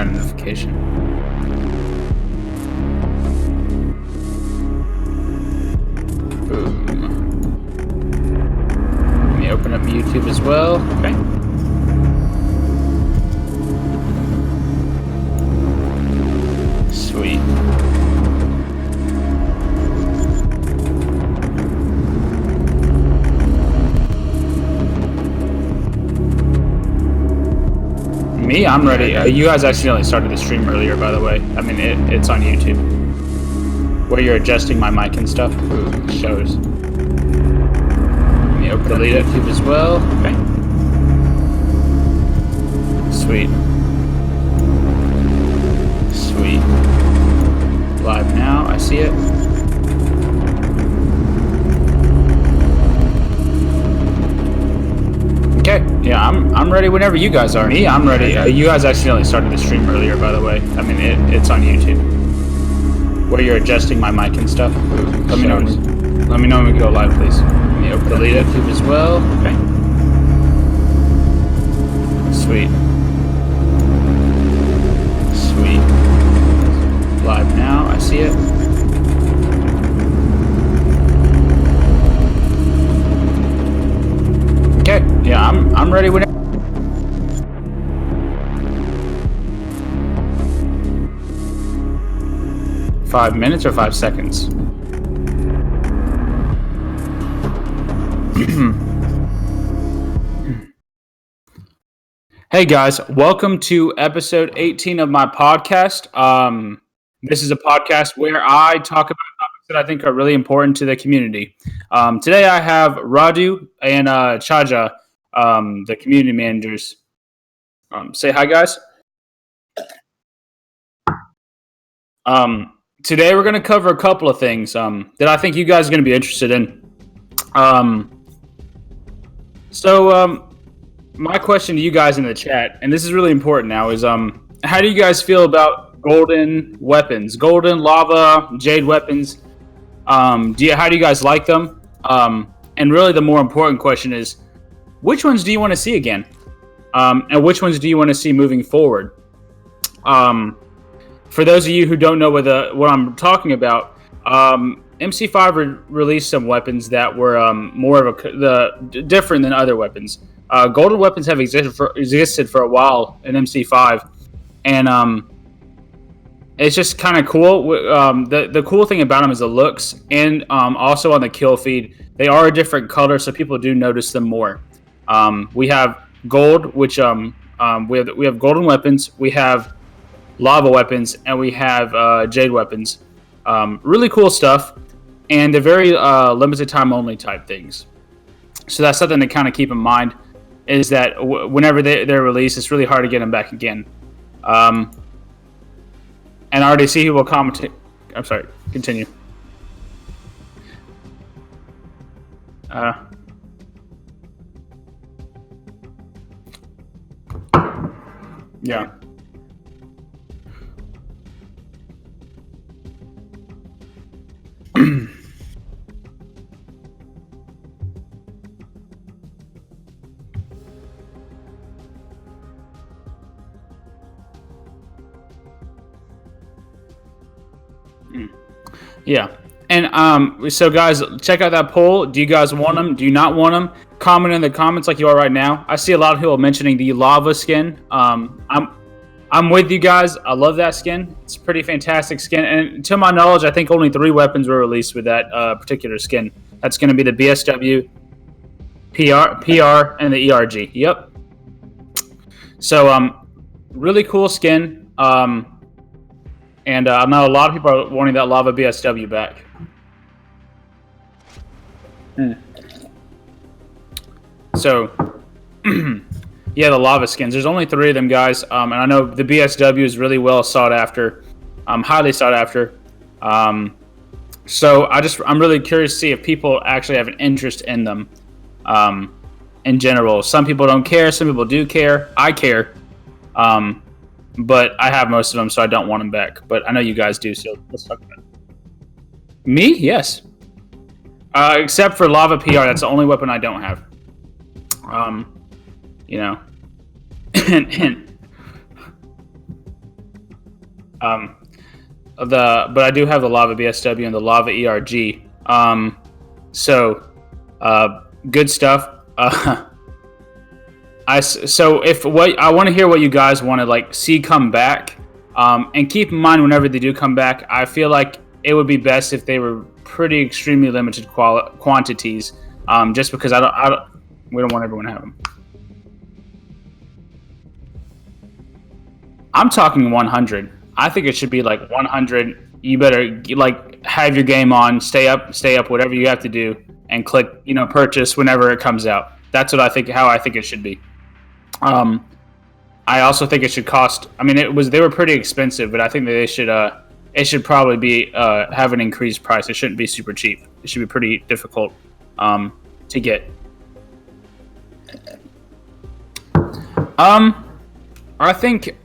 got a notification. Boom. Let me open up YouTube as well. Okay. Sweet. Me, I'm ready. You guys accidentally started the stream earlier, by the way. I mean, it's on YouTube. Where you're adjusting my mic and stuff. Ooh, it shows. Let me open delete YouTube as well. Okay. Sweet. Sweet. Live now, I see it. Okay, yeah, I'm ready whenever you guys are. Me, I'm ready. You guys accidentally started the stream earlier, by the way. I mean, it's on YouTube. Where you're adjusting my mic and stuff. Let me know when we go live, please. Let me open delete YouTube as well. Okay. Sweet. Sweet. Live now, I see it. Okay, yeah, I'm ready whenever. Five minutes or 5 seconds? Hey guys, welcome to episode 18 of my podcast. This is a podcast where I talk about topics that I think are really important to the community. Today I have Radu and Chaja, the community managers. Say hi, guys. Today we're going to cover a couple of things that I think you guys are going to be interested in. My question to you guys in the chat, and this is really important now, is how do you guys feel about golden weapons, golden lava, jade weapons? How do you guys like them? And really the more important question is, which ones do you want to see again? And which ones do you want to see moving forward? For those of you who don't know what I'm talking about, MC5 released some weapons that were more of different than other weapons. Golden weapons have existed for a while in MC5, and it's just kind of cool. The cool thing about them is the looks, and also on the kill feed, they are a different color, so people do notice them more. We have gold, which we have golden weapons. We have lava weapons, and we have jade weapons. Really cool stuff, and they're very limited time only type things. So that's something to kind of keep in mind, is that whenever they're released, it's really hard to get them back again. And I already see who will comment. I'm sorry, continue. Yeah. Yeah. And so guys, check out that poll. Do you guys want them? Do you not want them? Comment in the comments like you are right now. I see a lot of people mentioning the lava skin. I'm with you guys. I love that skin. It's a pretty fantastic skin. And to my knowledge, I think only 3 weapons were released with that particular skin. That's going to be the BSW, PR, and the ERG. Yep. So really cool skin. And I know a lot of people are wanting that lava BSW back. So, yeah, the lava skins. There's only 3 of them, guys. And I know the BSW is really well sought after, highly sought after. So I'm really curious to see if people actually have an interest in them. In general, some people don't care. Some people do care. I care. But I have most of them, so I don't want them back. But I know you guys do, so let's talk about it. Me? Yes. Except for Lava PR, that's the only weapon I don't have. You know. and But I do have the Lava BSW and the Lava ERG. So good stuff. I want to hear what you guys want to like see come back, and keep in mind whenever they do come back, I feel like it would be best if they were pretty extremely limited quantities, just because we don't want everyone to have them. I'm talking 100. I think it should be like 100. You better like have your game on, stay up, whatever you have to do, and click purchase whenever it comes out. That's what I think. How I think it should be. I also think it should cost. I mean, they were pretty expensive, but I think that it should probably be have an increased price. It shouldn't be super cheap. It should be pretty difficult to get. I think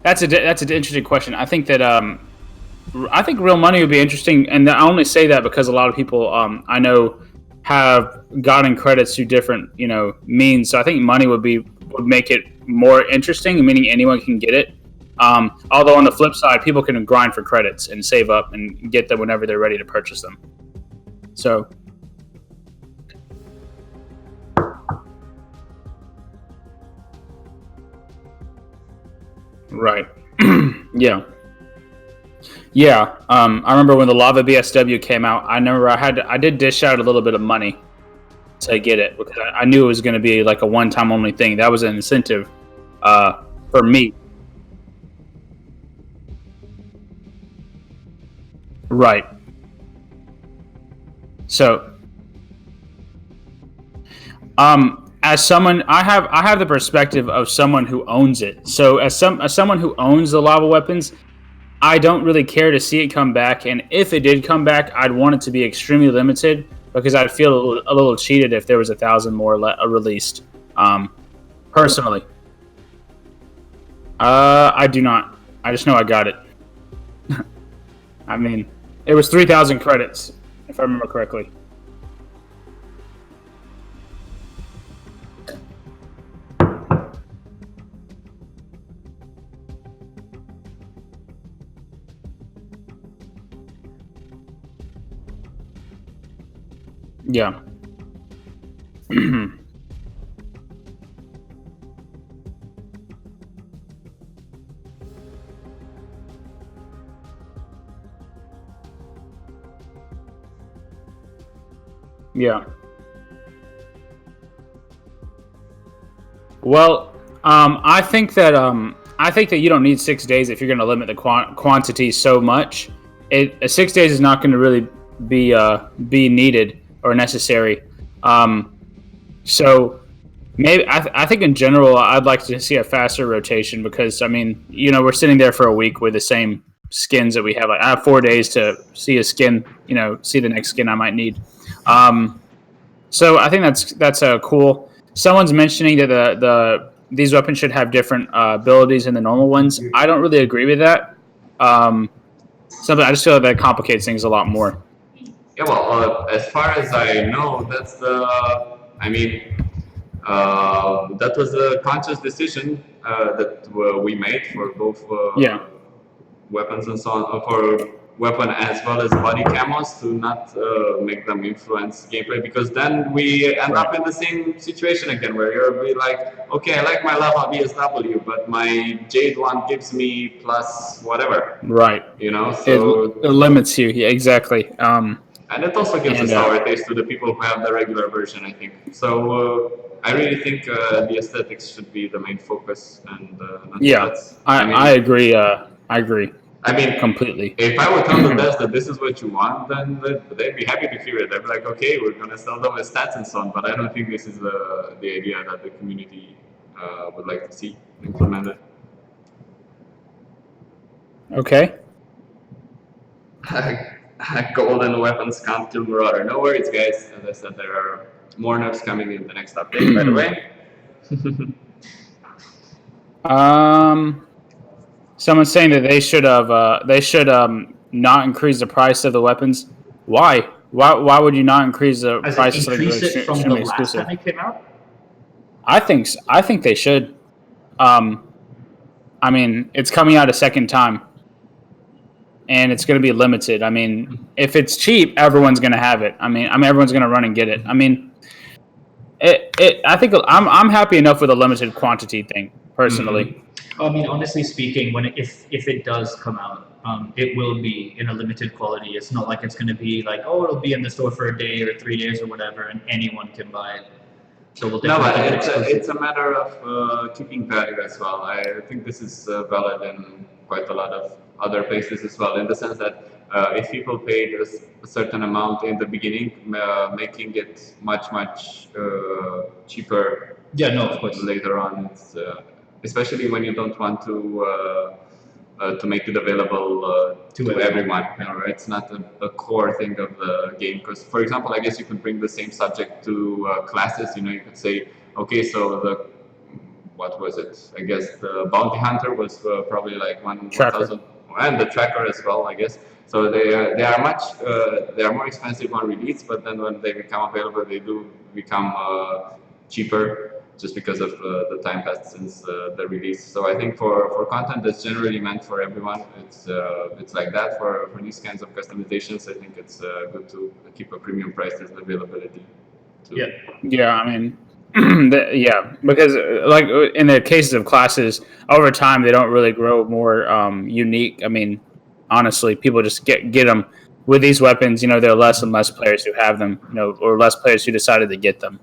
that's an interesting question. I think that I think real money would be interesting, and I only say that because a lot of people I know have gotten credits through different means. So I think money would make it more interesting, meaning anyone can get it. Although on the flip side, people can grind for credits and save up and get them whenever they're ready to purchase them. So. Right. Yeah. I remember when the Lava BSW came out. I did dish out a little bit of money to get it because I knew it was going to be like a one-time only thing. That was an incentive for me. Right. So, as someone, I have the perspective of someone who owns it. So as someone who owns the lava weapons, I don't really care to see it come back. And if it did come back, I'd want it to be extremely limited because I'd feel a little cheated if there was 1,000 more released. Personally, I do not. I just know I got it. I mean, it was 3,000 credits, if I remember correctly. Yeah. Yeah. Well, I think that you don't need 6 days if you're going to limit the quantity so much. 6 days is not going to really be needed or necessary. So maybe I think in general I'd like to see a faster rotation because I mean we're sitting there for a week with the same skins that we have. Like I have 4 days to see a skin, see the next skin I might need. So I think that's cool. Someone's mentioning that these weapons should have different abilities than the normal ones. I don't really agree with that. I just feel like that complicates things a lot more. Yeah, well, as far as I know, that's that was a conscious decision that we made for both weapons and so on, for weapon as well as body camos to not make them influence gameplay, because then we end up in the same situation again where you'll be like, okay, I like my Lava BSW, but my Jade one gives me plus whatever. Right. So it limits you. Yeah, exactly. And it also gives a sour taste to the people who have the regular version, I think. So I really think the aesthetics should be the main focus. And I agree. I agree. I mean, completely. If I would tell the devs that this is what you want, then they'd be happy to hear it. They'd be like, okay, we're going to sell them as stats and so on. But I don't think this is the idea that the community would like to see implemented. Okay. Golden weapons can't kill Marauder. No worries, guys. As I said, there are more nerfs coming in the next update, by the way. Someone's saying that they should not increase the price of the weapons. Why? Why would you not increase the price of something that's extremely exclusive? Time it came out? I think they should. I mean, it's coming out a second time, and it's going to be limited. I mean, if it's cheap, everyone's going to have it. I mean, everyone's going to run and get it. I mean, I think I'm happy enough with a limited quantity thing personally. I mean, honestly speaking, if it does come out, it will be in a limited quality. It's not like it's going to be like, oh, it'll be in the store for a day or 3 days or whatever, and anyone can buy it. So we'll definitely it's a matter of keeping value as well. I think this is valid in quite a lot of other places as well, in the sense that if people paid a certain amount in the beginning, making it much cheaper. Yeah, no, of course. Later on, it's, especially when you don't want to make it available to everyone. You know, it's not a core thing of the game. Because, for example, I guess you could bring the same subject to classes. You know, you could say, okay, so what was it? I guess the bounty hunter was probably like 1,000, and the tracker as well, I guess. So they are more expensive on release, but then when they become available, they do become cheaper, just because of the time passed since the release. So I think for content that's generally meant for everyone, it's like that. For these kinds of customizations, I think it's good to keep a premium price as availability too. Yeah, I mean, because like in the cases of classes, over time they don't really grow more unique. I mean, honestly, people just get them. With these weapons, you know, there are less and less players who have them, you know, or less players who decided to get them.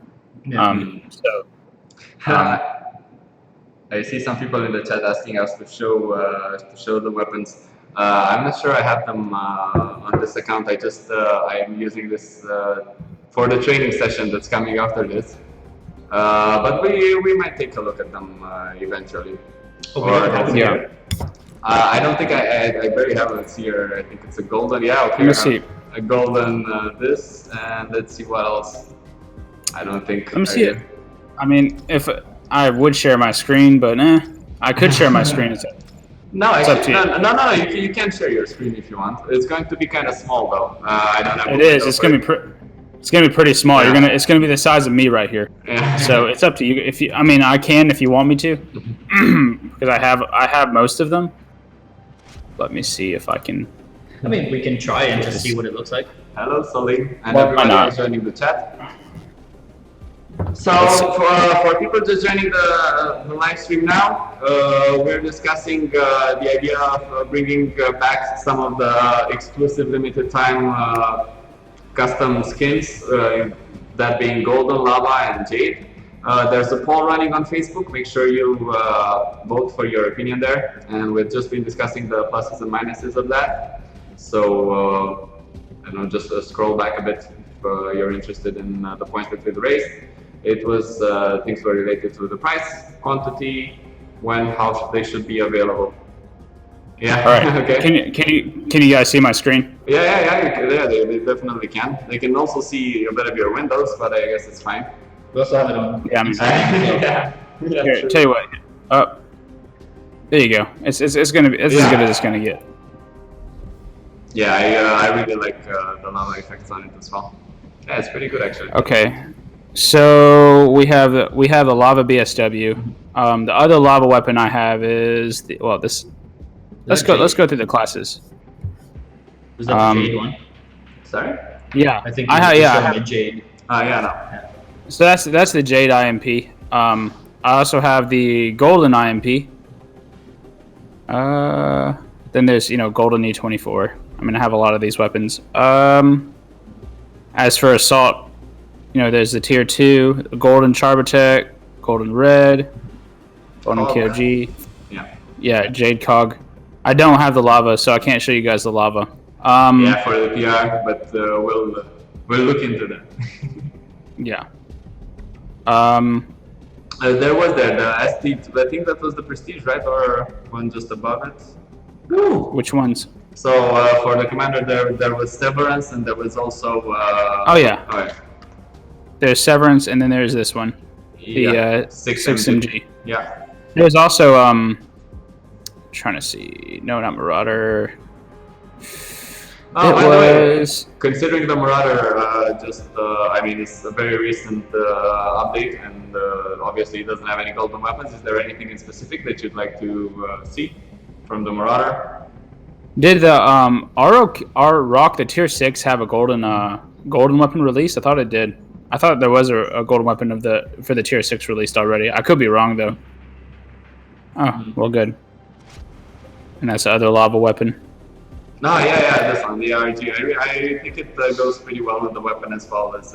I see some people in the chat asking us to show the weapons. I'm not sure I have them on this account. I'm using this for the training session that's coming after this. But we might take a look at them eventually. I don't think I barely have it here. I think it's a golden. Yeah, okay. Let me see. A golden this, and let's see what else. I don't think. Let me see it. I mean, if I would share my screen, but I could share my screen. It's up to you. No. You can share your screen if you want. It's going to be kind of small though. I don't have. It is. It's going to be pretty small. Yeah. It's going to be the size of me right here. Yeah. So it's up to you. I can if you want me to, because I have most of them. Let me see if I can. I mean, we can try and just see what it looks like. Hello, Sully, and everybody else joining the chat. So for people just joining the live stream now, we're discussing the idea of bringing back some of the exclusive limited time custom skins, that being Golden, Lava, and Jade. There's a poll running on Facebook. Make sure you vote for your opinion there. And we've just been discussing the pluses and minuses of that. So I don't know, just scroll back a bit if you're interested in the points that we've raised. It was things were related to the price, quantity, how they should be available. Yeah. All right. Okay. Can you guys see my screen? Yeah. They definitely can. They can also see a bit of your windows, but I guess it's fine. We also have it on. Yeah. Here, sure. Tell you what. There you go. It's gonna be as good as it's gonna get. Yeah, I really like the lava effects on it as well. Yeah, it's pretty good actually. Okay. So we have the lava BSW. The other lava weapon I have is this. Let's go through the classes. Is that the Jade one? Sorry? Yeah. I think I have Jade. Yeah. So that's the Jade IMP. I also have the Golden IMP. Then there's Golden E24. I mean, I have a lot of these weapons. As for Assault, there's the Tier 2, Golden Charbatech, Golden Red, Golden KOG. Yeah, Jade Cog. I don't have the lava, so I can't show you guys the lava. For the PR, but we'll look into that. Yeah. There was the ST. I think that was the Prestige, right, or one just above it? Ooh. Which ones? So for the Commander, there was Severance, and there was also. Oh yeah. There's Severance, and then there's this one, the 6MG. Yeah. There's also trying to see. No, not Marauder. Oh, it by the way, was. considering the Marauder, I mean, it's a very recent update, and obviously it doesn't have any golden weapons. Is there anything in specific that you'd like to see from the Marauder? Did the R Rock the tier 6 have a golden weapon release? I thought it did. I thought there was a golden weapon for the tier 6 released already. I could be wrong though. Oh, well, good. And that's the other lava weapon. No, yeah, this one, the rarity. I think it goes pretty well with the weapon as well as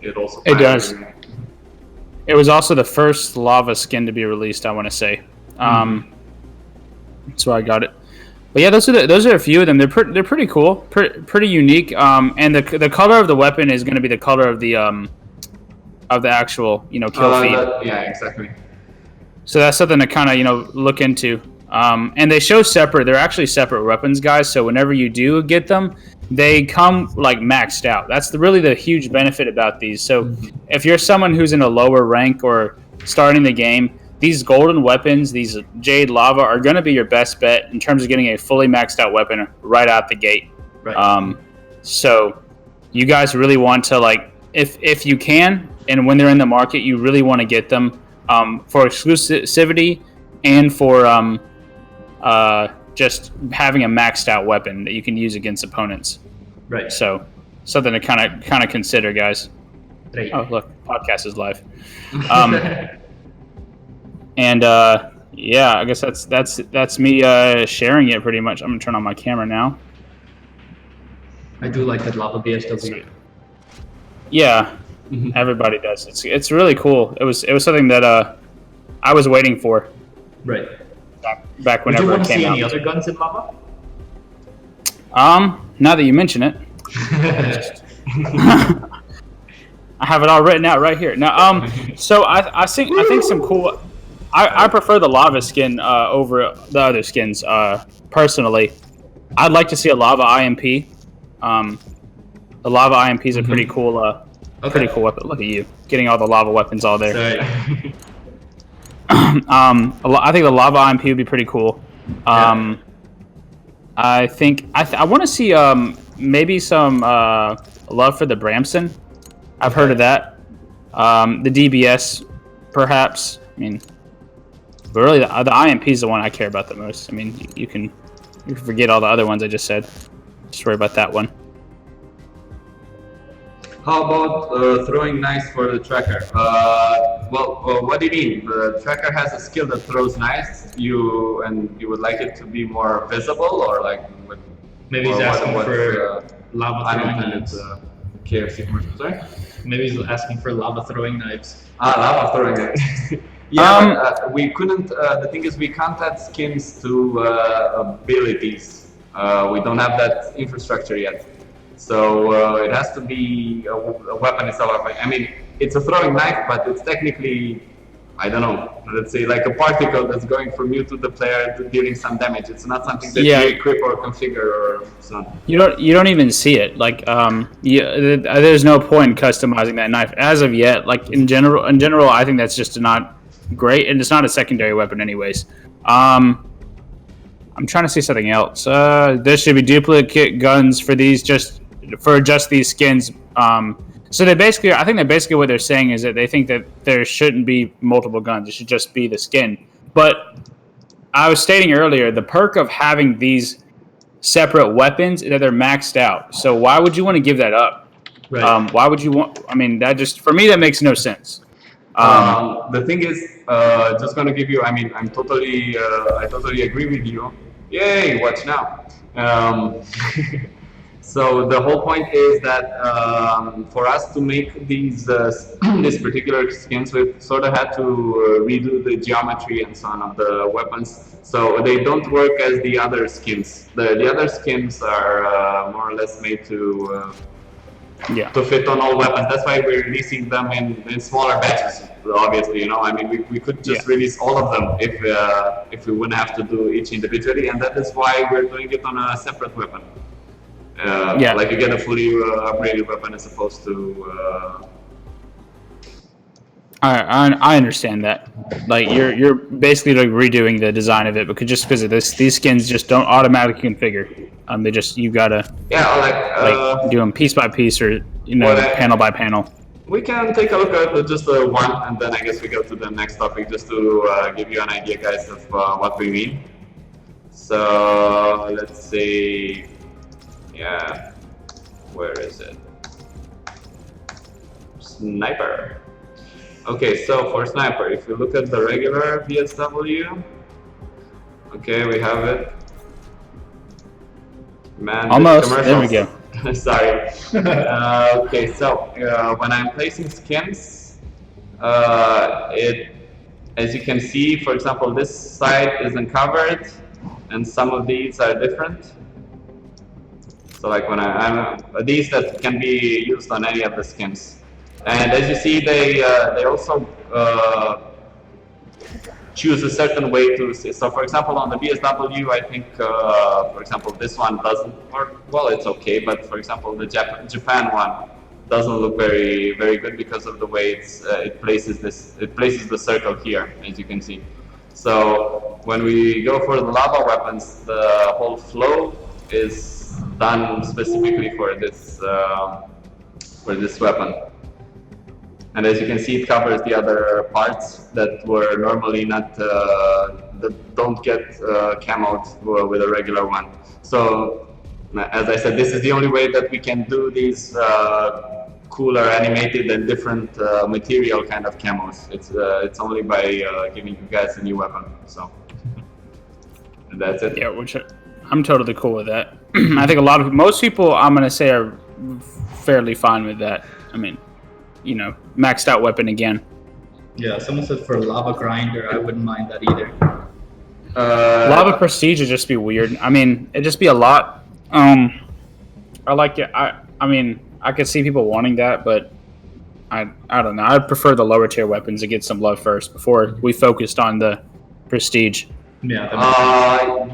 it also. It does. It was also the first lava skin to be released, I want to say. That's why I got it. But yeah, those are a few of them. They're pretty cool, pretty unique. And the color of the weapon is going to be the color of the actual kill feed. Yeah, exactly. So that's something to kind of look into. And they show separate. They're actually separate weapons, guys. So whenever you do get them, they come like maxed out. That's really the huge benefit about these. So if you're someone who's in a lower rank or starting the game, these golden weapons, these Jade Lava, are going to be your best bet in terms of getting a fully maxed out weapon right out the gate. Right. So you guys really want to if you can, and when they're in the market, you really want to get them for exclusivity and for just having a maxed out weapon that you can use against opponents. Right. So something to kind of consider, guys. Right. Oh, look, podcast is live. And yeah, I guess that's me sharing it pretty much. I'm gonna turn on my camera now. I do like that lava BS does it. Yeah, everybody does. It's really cool. It was something that I was waiting for. Right. Back Would whenever you want it to came see out. any other guns in lava? Now that you mention it, I have it all written out right here. Now, so I think some cool. I prefer the lava skin over the other skins. Personally, I'd like to see a lava IMP. The lava IMP is a pretty cool, pretty cool weapon. Look at you getting all the lava weapons all there. Sorry. I think the lava IMP would be pretty cool. I think I want to see maybe some love for the Bramson. I've heard of that. The DBS, perhaps. I mean, but really, the IMP is the one I care about the most. I mean, you can forget all the other ones I just said. Just worry about that one. How about throwing knives for the tracker? What do you mean? The tracker has a skill that throws knives. You would like it to be more visible, or maybe he's asking for lava throwing knives. KFC commercial. Sorry. Maybe he's asking for lava throwing knives. Lava throwing knives. Yeah, but we couldn't. The thing is, we can't add skins to abilities. We don't have that infrastructure yet. So it has to be a weapon itself. I mean, it's a throwing knife, but it's technically, I don't know, let's say like a particle that's going from you to the player dealing some damage. It's not something that you equip or configure or so. You don't even see it. There's no point in customizing that knife as of yet. Like in general, I think that's just not great, and it's not a secondary weapon anyways. I'm trying to see something else. There should be duplicate guns for these just these skins. So I think that basically what they're saying is that they think that there shouldn't be multiple guns. It should just be the skin. But I was stating earlier, the perk of having these separate weapons is that they're maxed out. So why would you want to give that up? Right. Why would you want? I mean, for me that makes no sense. The thing is, just gonna give you. I mean, I totally agree with you. Yay! Watch now. So the whole point is that for us to make these these particular skins, we sort of had to redo the geometry and so on of the weapons, so they don't work as the other skins. The other skins are more or less made to fit on all weapons. That's why we're releasing them in smaller batches. Obviously, I mean, we could just release all of them if we wouldn't have to do each individually, and that is why we're doing it on a separate weapon. Like you get a fully upgraded weapon as opposed to I understand that. Like you're basically like redoing the design of it because of this, these skins just don't automatically configure. They just you gotta like do them piece by piece or panel by panel. We can take a look at just one, and then I guess we go to the next topic just to give you an idea, guys, of what we mean. So let's see. Yeah, where is it? Sniper. Okay, so for sniper, if you look at the regular VSW, okay, we have it. Man, almost. There we go. Sorry. Okay, so when I'm placing skins, as you can see, for example, this side isn't covered, and some of these are different. So like when I'm these that can be used on any of the skins. And as you see, they also choose a certain way to see. So for example, on the BSW, I think, for example, this one doesn't work. Well, it's okay, but for example, the Japan one doesn't look very good because of the way it places the circle here, as you can see. So when we go for the lava weapons, the whole flow is done specifically for this weapon. And as you can see, it covers the other parts that were normally not, that don't get camoed with a regular one. So, as I said, this is the only way that we can do these cooler, animated, and different material kind of camos. It's only by giving you guys a new weapon. So, and that's it. Yeah, which I'm totally cool with that. I think most people, I'm gonna say, are fairly fine with that. I mean, maxed out weapon again. Yeah, someone said for lava grinder, I wouldn't mind that either. Lava prestige would just be weird. I mean, it'd just be a lot. I like it. I mean, I could see people wanting that, but I don't know. I'd prefer the lower tier weapons to get some love first before we focused on the prestige. Yeah.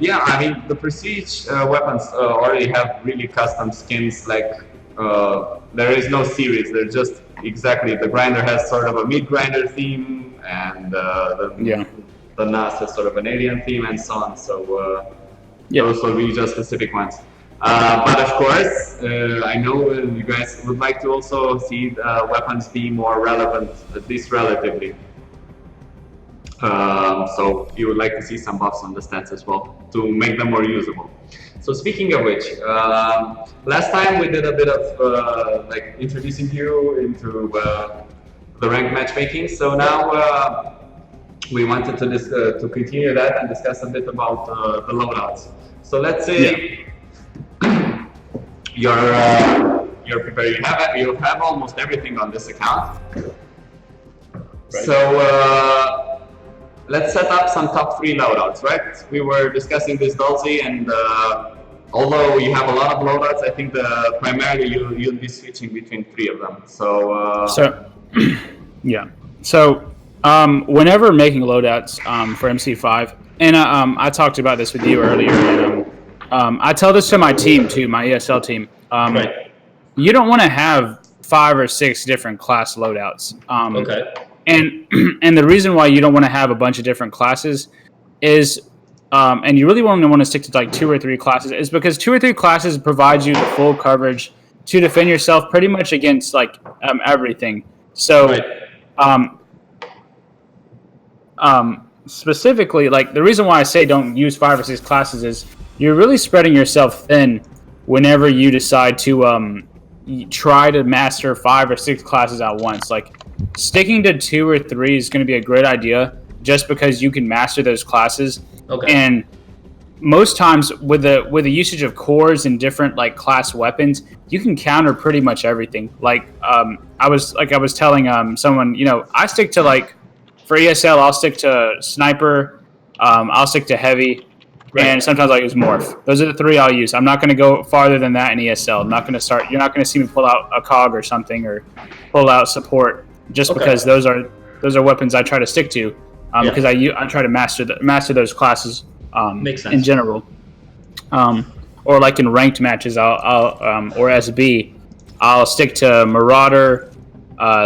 Yeah. I mean, the prestige weapons already have really custom skins. Like there is no series. They're just exactly, the grinder has sort of a mid grinder theme, and the NAS has sort of an alien theme, and so on. So those will be just specific ones. But of course, I know you guys would like to also see the weapons be more relevant, at least relatively. So you would like to see some buffs on the stats as well to make them more usable. So speaking of which, last time we did a bit of like introducing you into the ranked matchmaking. So now we wanted to continue that and discuss a bit about the loadouts. So let's say you're prepared. You have almost everything on this account. Right. So let's set up some top 3 loadouts, right? We were discussing this Dulzi, and although you have a lot of loadouts, I think primarily you'll be switching between 3 of them. So yeah. So whenever making loadouts for MC5, and I talked about this with you earlier, and I tell this to my team too, my ESL team. Right. You don't want to have 5 or 6 different class loadouts. Okay. And the reason why you don't want to have a bunch of different classes is, and you really want to stick to like 2 or 3 classes, is because 2 or 3 classes provides you the full coverage to defend yourself pretty much against like everything. So, specifically, like the reason why I say don't use 5 or 6 classes is you're really spreading yourself thin whenever you decide to try to master 5 or 6 classes at once. Like sticking to 2 or 3 is going to be a great idea just because you can master those classes. Okay. And most times with the usage of cores and different like class weapons, you can counter pretty much everything. Like I was telling someone, I stick to like for ESL, I'll stick to sniper, I'll stick to heavy, and sometimes I'll use morph. Those are the 3 I'll use. I'm not going to go farther than that in ESL. I'm not going to start. You're not going to see me pull out a cog or something or pull out support just because those are weapons I try to stick to because I try to master those classes Makes sense. in general. Or like in ranked matches, I'll or SB, I'll stick to Marauder,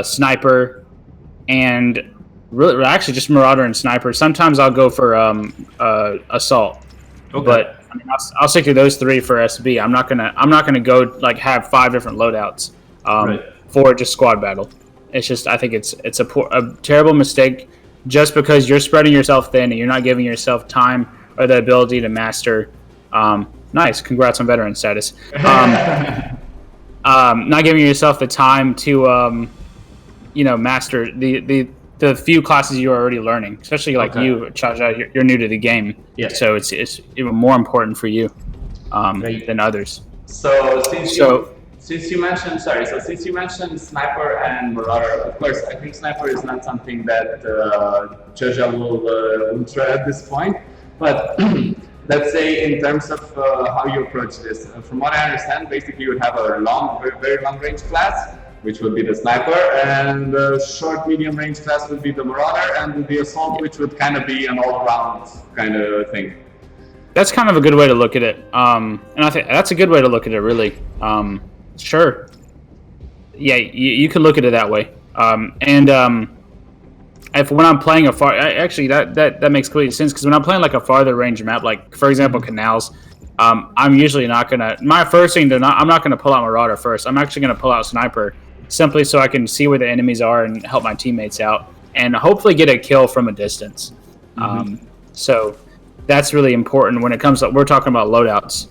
Sniper, and really actually just Marauder and Sniper. Sometimes I'll go for Assault, but I mean, I'll stick to those 3 for SB. I'm not gonna go like have 5 different loadouts for just squad battle. It's just I think it's a terrible mistake just because you're spreading yourself thin and you're not giving yourself time or the ability to master. Nice, congrats on veteran status. Not giving yourself the time to master the few classes you're already learning, especially like you, Chaja, you're new to the game, so it's even more important for you than others. So since you mentioned Sniper and Marauder, of course, I think Sniper is not something that Chaja will try at this point, but let's say in terms of how you approach this, from what I understand, basically you would have a very long range class, which would be the Sniper, and the short medium range class would be the Marauder, and the Assault, which would kind of be an all-around kind of thing. That's kind of a good way to look at it, and I think that's a good way to look at it, really. Sure. Yeah, you could look at it that way, if when I'm playing that makes complete sense, because when I'm playing like a farther range map, like for example Canals, I'm usually not gonna. My first thing I'm not gonna pull out Marauder first. I'm actually gonna pull out Sniper, simply so I can see where the enemies are and help my teammates out, and hopefully get a kill from a distance. So that's really important when it comes to we're talking about loadouts.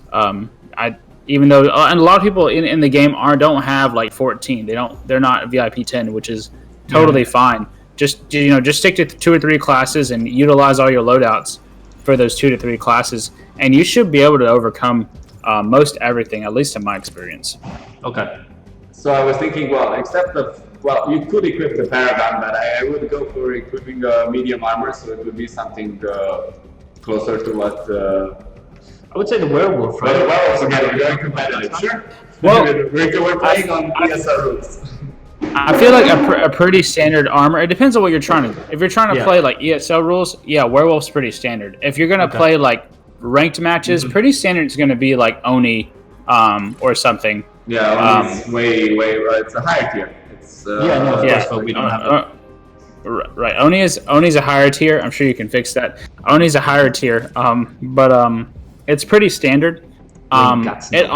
Even though and a lot of people in the game don't have like 14. They're not VIP 10, which is totally fine. Just stick to 2 or 3 classes and utilize all your loadouts for those 2 to 3 classes, and you should be able to overcome most everything, at least in my experience. Okay. So I was thinking, you could equip the Paragon, but I would go for equipping medium armor, so it would be something closer to what. I would say the Werewolf, right? Well, the Werewolf's again very competitive. Sure. Well, we're playing on PSR rules. I feel like a pretty standard armor. It depends on what you're trying to. If you're trying to play like ESL rules, Werewolf's pretty standard. If you're gonna play like ranked matches, pretty standard is gonna be like Oni, or something. Yeah, Oni's way. It's a higher tier. It's but we don't have it. Right,Oni's a higher tier. I'm sure you can fix that. Oni's a higher tier. But it's pretty standard. It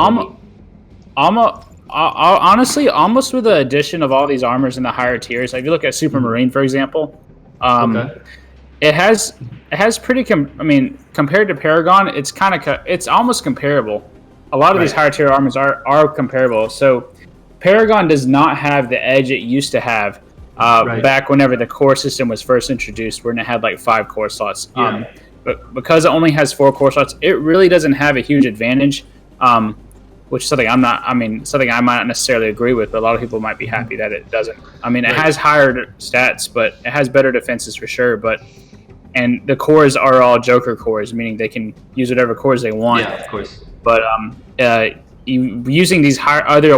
honestly, almost with the addition of all these armors in the higher tiers, like if you look at Supermarine, for example, it has pretty. Compared to Paragon, it's almost comparable. A lot of these higher tier armors are comparable. So Paragon does not have the edge it used to have back whenever the core system was first introduced, when it had like 5 core slots. But because it only has 4 core slots, it really doesn't have a huge advantage. Which is something something I might not necessarily agree with, but a lot of people might be happy that it doesn't. It has higher stats, but it has better defenses for sure. And the cores are all Joker cores, meaning they can use whatever cores they want. Yeah, of course. But using these other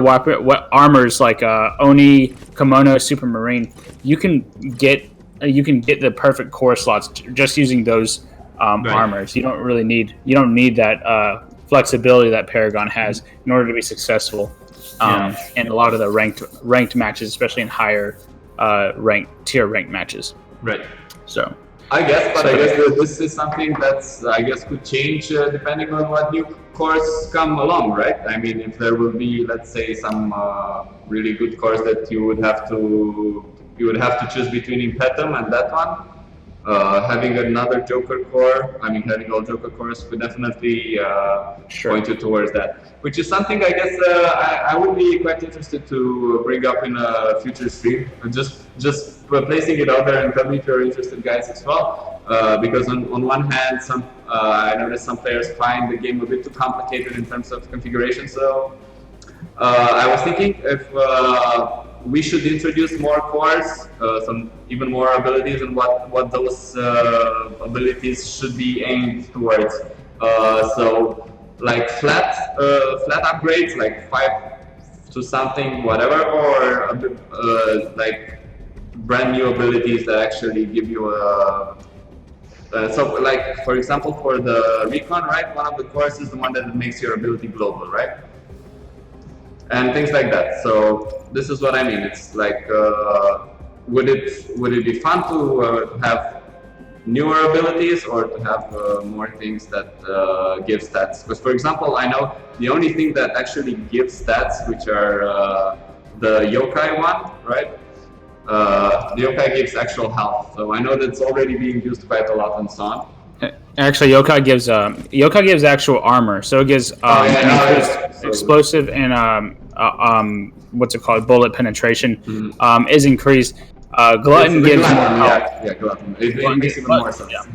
armors like Oni, Kimono, Supermarine, you can get the perfect core slots just using those armors. You don't need that flexibility that Paragon has in order to be successful in a lot of the ranked matches, especially in higher ranked matches. Right. So I guess this is something that's could change depending on what new cores come along, right? If there will be, let's say, some really good cores that you would have to choose between Impetum and that one. Having another Joker core, having all Joker cores would definitely point you towards that. Which is something I guess I would be quite interested to bring up in a future stream. Just placing it out there and tell me if you're interested, guys, as well. Because on one hand, I noticed some players find the game a bit too complicated in terms of configuration. So I was thinking if we should introduce more cores, some even more abilities, and what those abilities should be aimed towards. So like flat upgrades, like 5 to something, whatever, or like brand new abilities that actually give you a. So like for example, for the recon, right? One of the cores is the one that makes your ability global, right? And things like that. So this is what I mean. It's like would it be fun to have newer abilities or to have more things that give stats? Because for example, I know the only thing that actually gives stats, which are the yokai one, right? The yokai gives actual health, so I know that's already being used quite a lot and so on. Actually, yokai gives actual armor, so it gives explosive and what's it called, bullet penetration is increased. Glutton gives more health. Yeah, glutton. It makes even more sense. Yeah.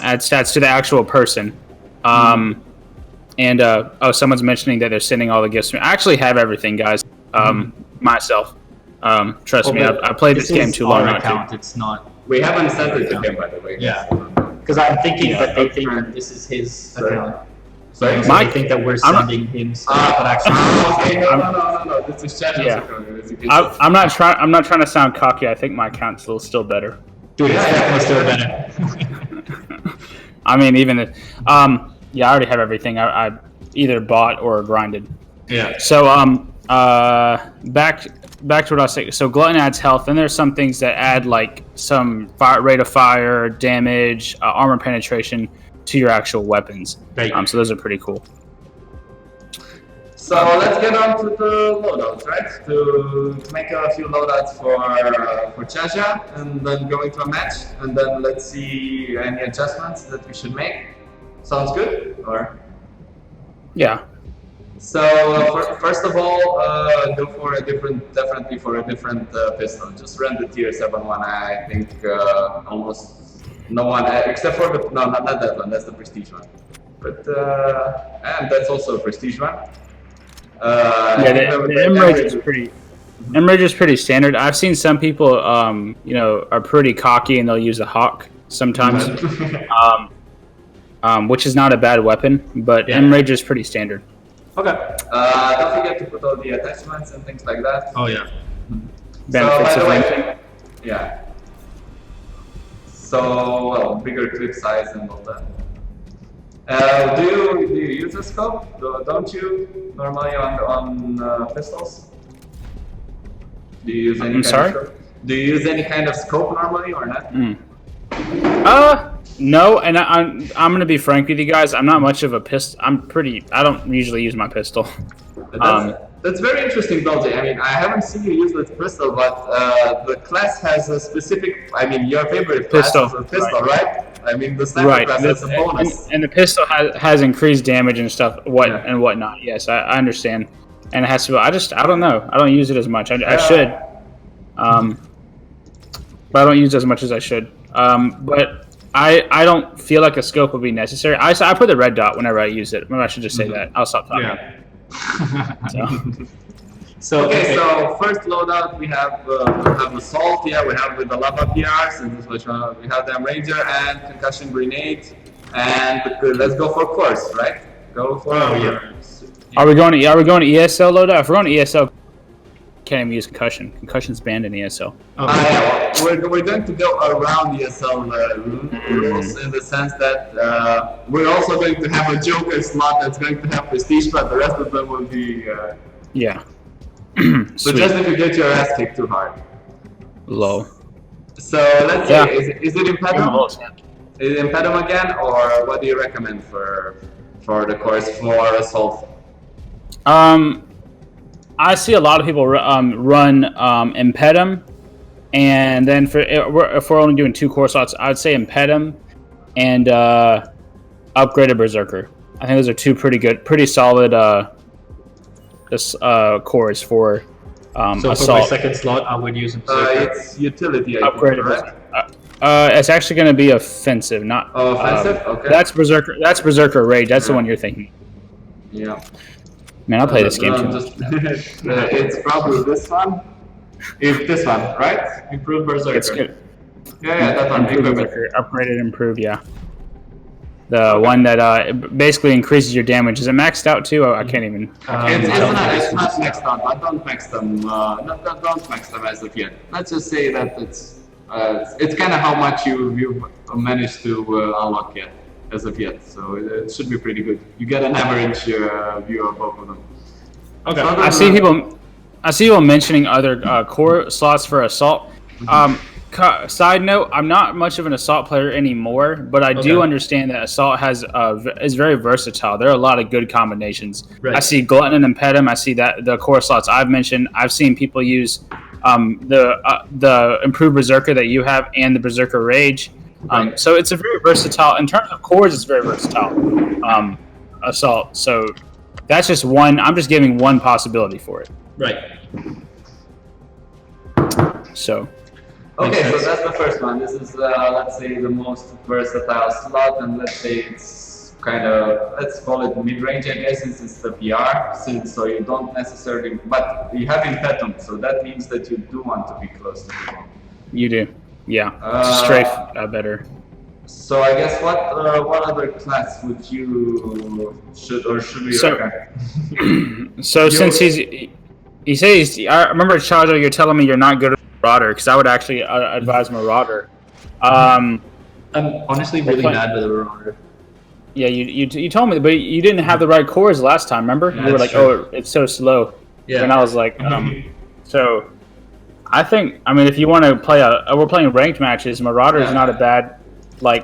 Add stats to the actual person. And someone's mentioning that they're sending all the gifts to me. I actually have everything, guys. Myself. Trust me, I played this game too long. Account. It's not. We haven't sent it to him, by the way. Yeah. Because I'm thinking that they think that this is his account. Sorry? So they think that we're sending him stuff, but actually, no. This is Chad's account. I'm not trying to sound cocky. I think my account's still better. Dude, it's definitely still better. I mean, even if, I already have everything. I either bought or grinded. Yeah. So back to what I was saying. So glutton adds health, and there's some things that add like some rate of fire, damage, armor penetration to your actual weapons. Right. So those are pretty cool. So let's get on to the loadouts, right? To make a few loadouts for Chaja, and then go into a match, and then let's see any adjustments that we should make. Sounds good? Or Yeah. so first of all, go for definitely for a different pistol. Just run the tier 7 one. I think almost no one except for not that one. That's the prestige one. But and that's also a prestige one. The M-Rage is pretty standard. I've seen some people, are pretty cocky and they'll use a hawk sometimes, which is not a bad weapon. But M-Rage is pretty standard. Okay. Don't forget to put all the attachments and things like that. Oh yeah. Benefits of ranking. Yeah. So bigger clip size and all that. Do you use a scope? Don't you normally on pistols? Do you use any? I'm sorry. Do you use any kind of scope normally or not? No, and I'm gonna be frank with you guys. I'm not much of a pistol. I don't usually use my pistol. That's very interesting, Dulzi. I mean, I haven't seen you use the pistol, but the class has a specific. I mean, your favorite class is a pistol, right? I mean, the sniper class has a bonus. And the pistol has increased damage and stuff, and whatnot. Yes, I understand. And it has to. I don't know. I don't use it as much. I should. But I don't use it as much as I should. But I don't feel like a scope would be necessary. I put the red dot whenever I use it. Maybe I should just say that. I'll stop talking. Yeah. So first loadout we have assault. Yeah, we have with the lava PRs, and this which we have them ranger and concussion grenade, and let's go for course, right? Go for Are we going to ESL loadout? If we're going to ESL, can't even use concussion. Concussion's banned in ESL. We're going to go around ESL rules in the sense that we're also going to have a Joker slot that's going to have prestige, but the rest of them will be. Yeah. So just if you get your ass kicked too hard. Low. So let's say, is it Impedum? Is it Impedum again, or what do you recommend for the course for assault? I see a lot of people run Impedum, and then if we're only doing 2 core slots, I'd say Impedum and upgraded Berserker. I think those are 2 pretty solid cores for so assault. For my second slot, I would use Berserker. It's utility, I upgraded think, right? It's actually going to be offensive, not. Oh, offensive. Okay. That's Berserker. That's Berserker Rage. That's the one you're thinking. Yeah. Man, I'll play this game too. It's probably this one. It's this one, right? Improved Berserker. It's good. Yeah, that one. Improved Berserker, upgraded, improved. Yeah. The one that basically increases your damage. Is it maxed out too? I can't even. It's not maxed out, but don't max them. Don't max them as of yet. Let's just say that it's kind of how much you've managed to unlock yet. As of yet, so it should be pretty good. You get an average view of both of them. Okay. I see people. I see you mentioning other core slots for assault. Side note: I'm not much of an assault player anymore, but I do understand that assault is very versatile. There are a lot of good combinations. Right. I see glutton and impedum. I see that the core slots I've mentioned. I've seen people use the improved berserker that you have and the berserker rage. So it's a very versatile in terms of cores. It's very versatile assault. So that's just one. I'm just giving one possibility for it. Right. So. Okay, so that's the first one. This is, let's say, the most versatile slot, and let's say it's kind of, let's call it mid-range, I guess, since it's the PR, so you don't necessarily, but you have impetum, so that means that you do want to be close to the ball. You do, yeah. Strafe better. So I guess what other class would you should we? So since he says, I remember Chajo, you're telling me you're not good at Marauder, because I would actually advise Marauder. I'm honestly really bad with Marauder. Yeah, you told me, but you didn't have the right cores last time. Remember? You were like, "Oh, it's so slow." Yeah. And I was like, so I think, I mean, if you want to play we're playing ranked matches. Marauder is not a bad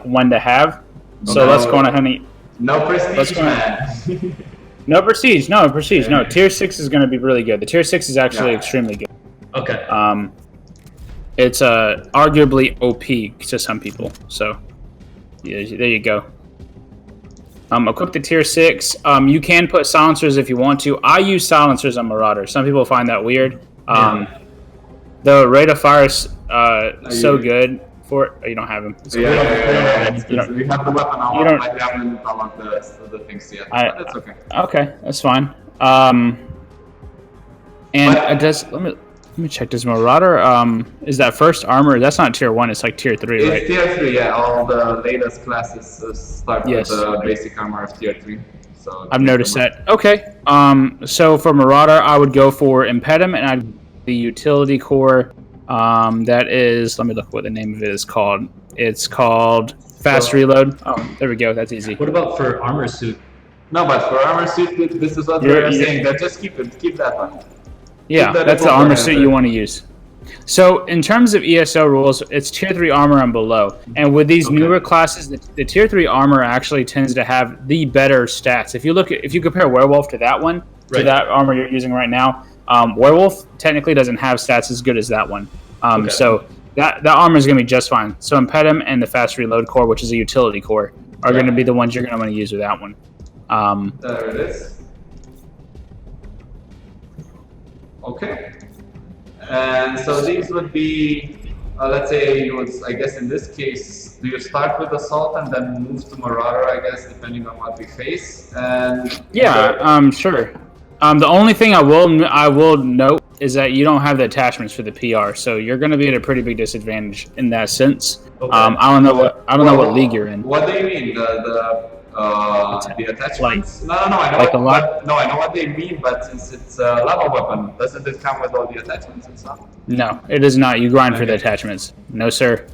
one to have. So let's go on ahead. No prestige, man. No prestige. No, tier 6 is going to be really good. The tier 6 is actually extremely good. Okay. It's arguably OP to some people. So yeah, there you go. Equip the tier 6. You can put silencers if you want to. I use silencers on Marauder. Some people find that weird. The rate of fire is so good for it. Oh, you don't have him. We have the weapon on. I haven't unlocked the things yet. But that's okay. Okay, that's fine. Let me check. Does Marauder, is that first armor? That's not tier 1, it's like tier 3, right? It's tier 3, yeah. All the latest classes start with the basic armor of tier 3. So I've noticed that. Okay. So for Marauder, I would go for Impedum, and I'd the utility core. That is, let me look what the name of it is called. It's called Fast Reload. Oh, there we go. That's easy. What about for Armor Suit? No, but for Armor Suit, this is what we're saying. That just keep that one. Yeah, that's the armor suit you want to use. So in terms of ESO rules, it's tier 3 armor and below. And with these newer classes, the tier 3 armor actually tends to have the better stats. If you compare Werewolf to that one, to that armor you're using right now, Werewolf technically doesn't have stats as good as that one. So that armor is going to be just fine. So Impedum and the Fast Reload core, which is a utility core, are going to be the ones you're going to want to use with that one. There it is. Okay, and so these would be, let's say you would, I guess in this case, do you start with Assault and then move to Marauder, I guess, depending on what we face? And sure. The only thing I will note is that you don't have the attachments for the PR, so you're going to be at a pretty big disadvantage in that sense. Okay. I don't know what league you're in. What do you mean the attachments? No, I know what they mean, but since it's a lava weapon, doesn't it come with all the attachments and stuff? No, it does not. You grind for the attachments. No, sir.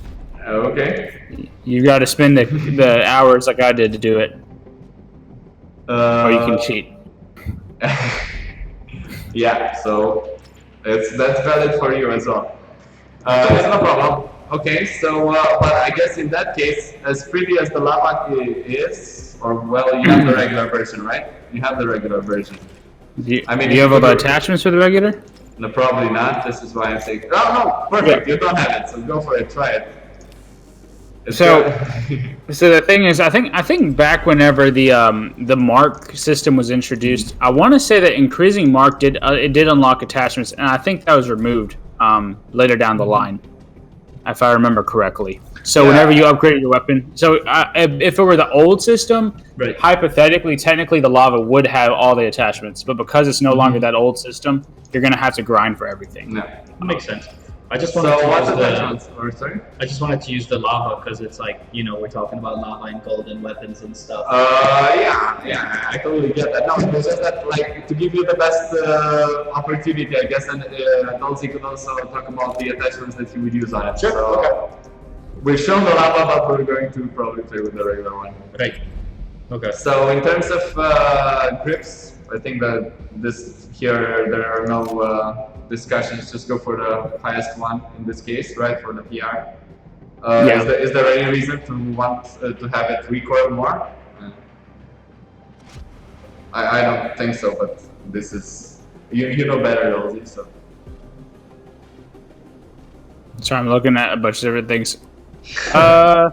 Okay. You got to spend the hours like I did to do it, or you can cheat. Yeah, so that's valid for you as well. It's no problem. Okay, so but I guess in that case, as pretty as the lava is, or well, you have the regular version, right? You have the regular version. Do you have all the attachments for the regular? No, probably not. This is why I'm saying. Oh no, perfect. Yeah. You don't have it, so go for it. Try it. So the thing is, I think back whenever the mark system was introduced, I want to say that increasing mark did unlock attachments, and I think that was removed later down the line, if I remember correctly. So whenever you upgraded your weapon, so if it were the old system, hypothetically, technically the lava would have all the attachments, but because it's no longer that old system, you're gonna have to grind for everything. Yeah, that makes sense. I just wanted to use the lava because it's like, we're talking about lava and golden weapons and stuff. Yeah, I totally get that. No, it's just that, like, to give you the best opportunity, I guess, and Dulzi could also talk about the attachments that you would use on it. Sure. So, okay. We've shown the lava, but we're going to probably play with the regular one. Right. Okay. So in terms of grips, I think that there are no discussions. Just go for the highest one in this case, right? For the PR. Is there any reason to want to have it recoil more? I don't think so, but this is you know better, Dulzi. So. Sorry, I'm looking at a bunch of different things. I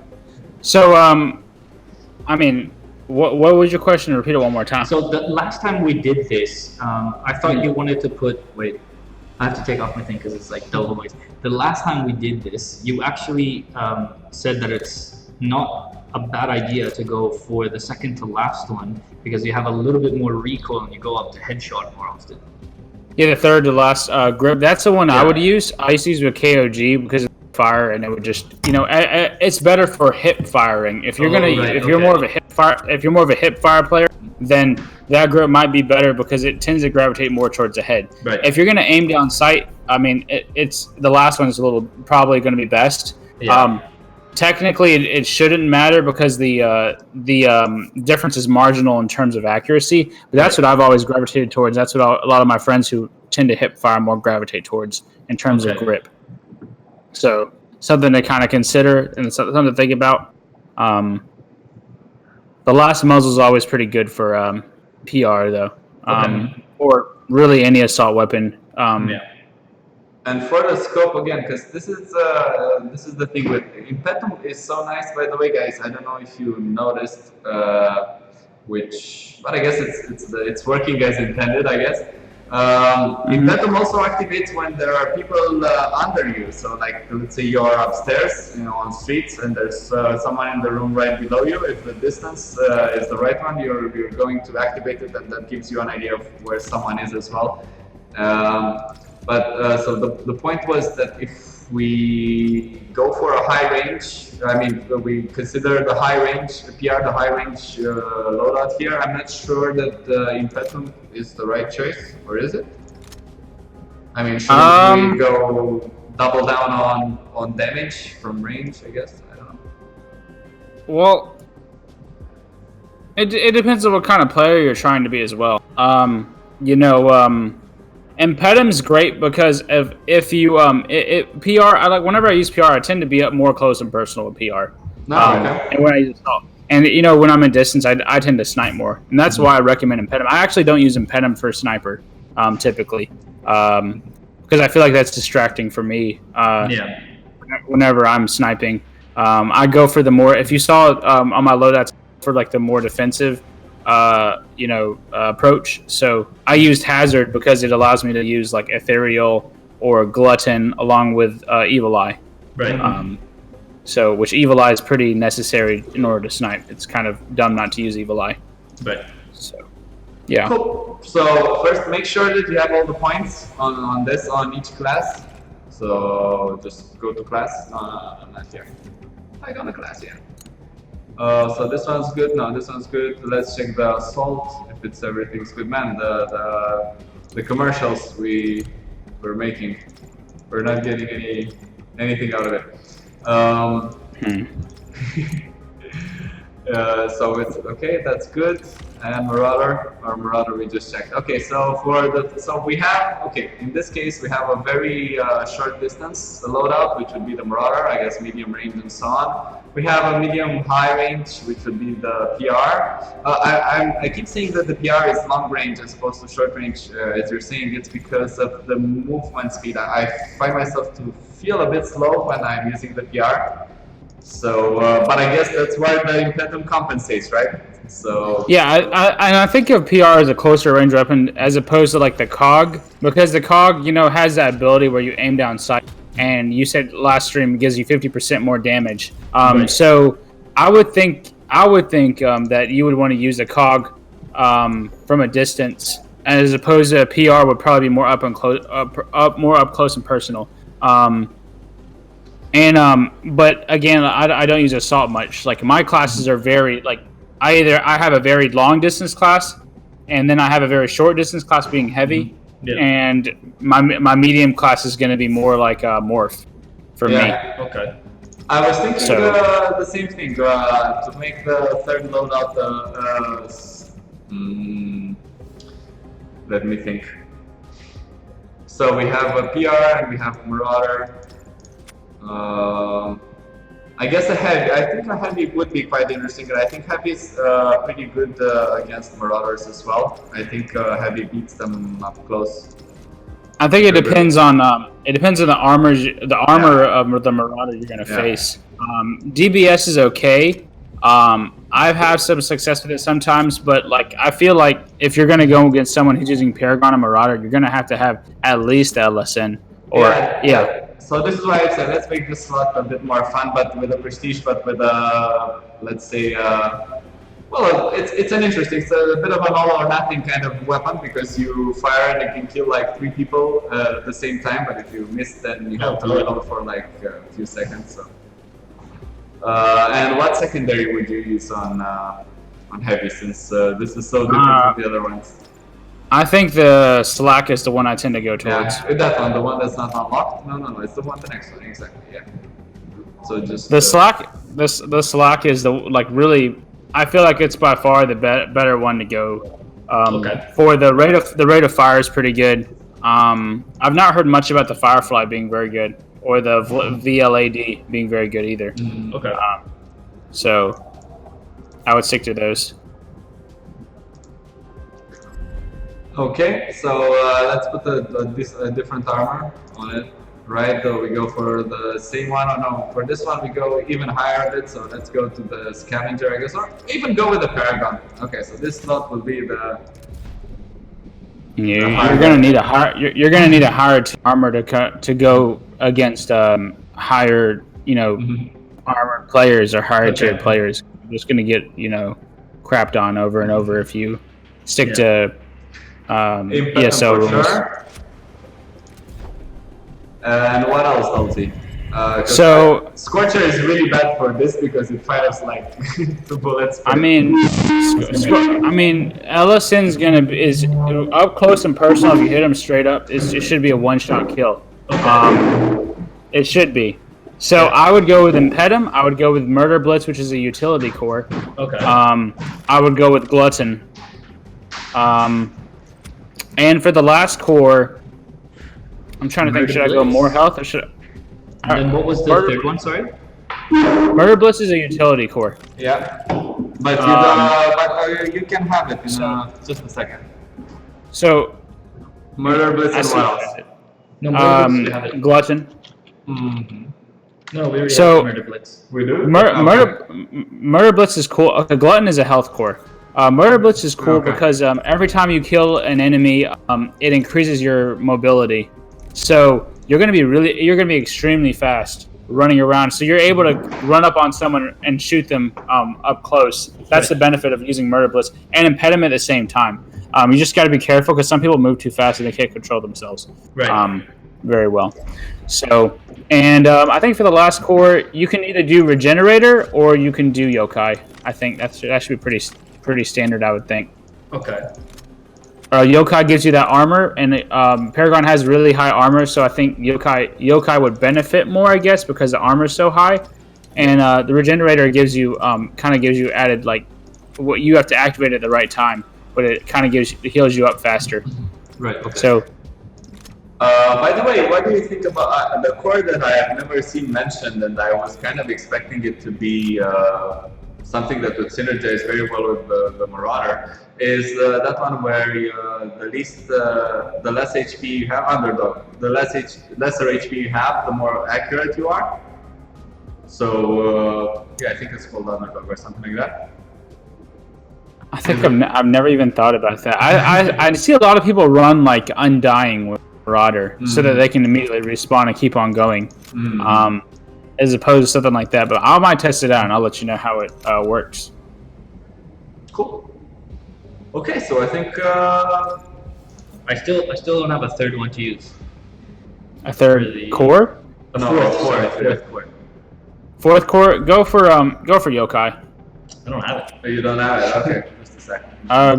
mean, what was your question? Repeat it one more time. So the last time we did this, I thought you wanted to put. Wait, I have to take off my thing because it's like double noise. The last time we did this, you actually said that it's not a bad idea to go for the second to last one because you have a little bit more recoil and you go up to headshot more often. Yeah, the third to last grip. That's the one I would use. I used to use with KOG because of fire, and it would just, it's better for hip firing. If you're you're more of a hip fire player, then that grip might be better because it tends to gravitate more towards the head. Right. If you're gonna aim down sight, I mean, it's the last one is probably going to be best. Yeah. Technically, it shouldn't matter because the difference is marginal in terms of accuracy. But that's what I've always gravitated towards. That's what a lot of my friends who tend to hip fire more gravitate towards in terms of grip. So something to kind of consider and something to think about. The last muzzle is always pretty good for PR though, or really any assault weapon. And for the scope again, because this is the thing with Impetum is so nice. By the way, guys, I don't know if you noticed, but I guess it's working as intended. I guess Impetum also activates when there are people under you. So like let's say you're upstairs, on streets, and there's someone in the room right below you. If the distance is the right one, you're going to activate it, and that gives you an idea of where someone is as well. So the point was that if we go for a high range, I mean, we consider the high range, PR, the high range loadout here, I'm not sure that Impetum is the right choice, or is it? I mean, should we go double down on damage from range, I guess? I don't know. Well, it depends on what kind of player you're trying to be as well. Impetum's great because if you PR, whenever I use PR, I tend to be up more close and personal with PR. And when I use assault, and when I'm in distance, I tend to snipe more, and that's why I recommend Impetum. I actually don't use Impetum for sniper typically because I feel like that's distracting for me. Whenever I'm sniping, I go for the more. If you saw on my loadouts for like the more defensive. Approach. So I used Hazard because it allows me to use like Ethereal or Glutton along with Evil Eye. Right. Which Evil Eye is pretty necessary in order to snipe. It's kind of dumb not to use Evil Eye. Right. So, yeah. Cool. So first, make sure that you have all the points on each class. So just go to class. No, not here. I got a class here. So this one's good. No, this one's good. Let's check the assault. If everything's good, man. The commercials we're making, we're not getting anything out of it. So it's okay. That's good. And Marauder we just checked. Okay, so we have in this case we have a very short distance loadout, which would be the Marauder, I guess medium range and so on. We have a medium high range, which would be the PR. I keep saying that the PR is long range as opposed to short range, as you're saying. It's because of the movement speed. I find myself to feel a bit slow when I'm using the PR. So, but I guess that's why the Impetum compensates, right? So yeah, I think of PR as a closer range weapon as opposed to like the COG, because the COG, has that ability where you aim down sight, and you said last stream gives you 50% more damage. Right. So I would think that you would want to use a COG from a distance, as opposed to a PR would probably be more up close and personal. But again, I don't use assault much. Like my classes are very I have a very long distance class, and then I have a very short distance class being heavy, and my medium class is going to be more like morph for me. Okay. I was thinking the same thing to make the third loadout. Let me think. So we have a PR and we have a Marauder. I guess a heavy. I think a heavy would be quite interesting. I think heavy is pretty good against Marauders as well. I think heavy beats them up close. I think it depends on the armor of the Marauder you're gonna face. DBS is okay. I've had some success with it sometimes, but like I feel like if you're gonna go against someone who's using Paragon and Marauder, you're gonna have to have at least the LSN. Or So this is why I said let's make this slot a bit more fun, but with a prestige, but with a let's say. Well, it's an interesting, it's a bit of an all or nothing kind of weapon because you fire and it can kill like 3 people at the same time, but if you miss, then you have to reload for like a few seconds. So, and what secondary would you use on heavy since this is so different from the other ones? I think the Slack is the one I tend to go towards. Yeah, that one, the one that's not unlocked. No, it's the one, the next one, exactly. Yeah. So just the Slack, the Slack is the really. I feel like it's by far the better one to go. For the rate of fire is pretty good. I've not heard much about the Firefly being very good, or the VLAD being very good either. So I would stick to those. Okay, so let's put a different armor on it. Right, so we go for the same one. Oh no, for this one we go even higher a bit. So let's go to the Scavenger, I guess, or even go with the Paragon. Okay, so this slot will be the. You're gonna need a higher. You're gonna need a higher armor to go against higher, armored players or higher tiered players. You're just gonna get crapped on over and over if you stick to ESO rules. Sure. And what else, Dulzi? So Scorcher is really bad for this because it fires like 2 bullets. I mean, LSN's is up close and personal. If you hit him straight up, it should be a one-shot kill. It should be. So I would go with Impedum. I would go with Murder Blitz, which is a utility core. I would go with Glutton. And for the last core. I'm trying to think, should I go more health or should I... And then what was the third one, sorry? Murder Blitz is a utility core. Yeah, but you can have it in just a second. So... Murder Blitz and what else? No, Murder Blitz, we have it. Glutton. No, we already have Murder Blitz. We do? Murder Blitz is cool. Okay, Glutton is a health core. Murder Blitz is cool because every time you kill an enemy, it increases your mobility. So you're gonna be extremely fast running around. So you're able to run up on someone and shoot them up close. That's the benefit of using Murder Blitz and Impediment at the same time. You just got to be careful because some people move too fast and they can't control themselves very well. So, and I think for the last core, you can either do Regenerator or you can do Yokai. I think that should be pretty standard, I would think. Okay. Yokai gives you that armor, and Paragon has really high armor, so I think Yokai would benefit more, I guess, because the armor is so high. And the Regenerator gives you added like what you have to activate at the right time, but it kind of heals you up faster. Right. Okay. So. By the way, what do you think about the core that I have never seen mentioned, and I was kind of expecting it to be something that would synergize very well with the Marauder, is that one where the less HP you have, underdog, the lesser HP you have, the more accurate you are. So I think it's called underdog or something like that. I think I've never even thought about that. I see a lot of people run like Undying with Marauder so that they can immediately respawn and keep on going, as opposed to something like that. But I might test it out and I'll let you know how it works. Cool. Okay, so I think I still don't have a third one to use. A third core? Fourth core. Go for Yokai. I don't have it. You don't have it. Okay, just a second. I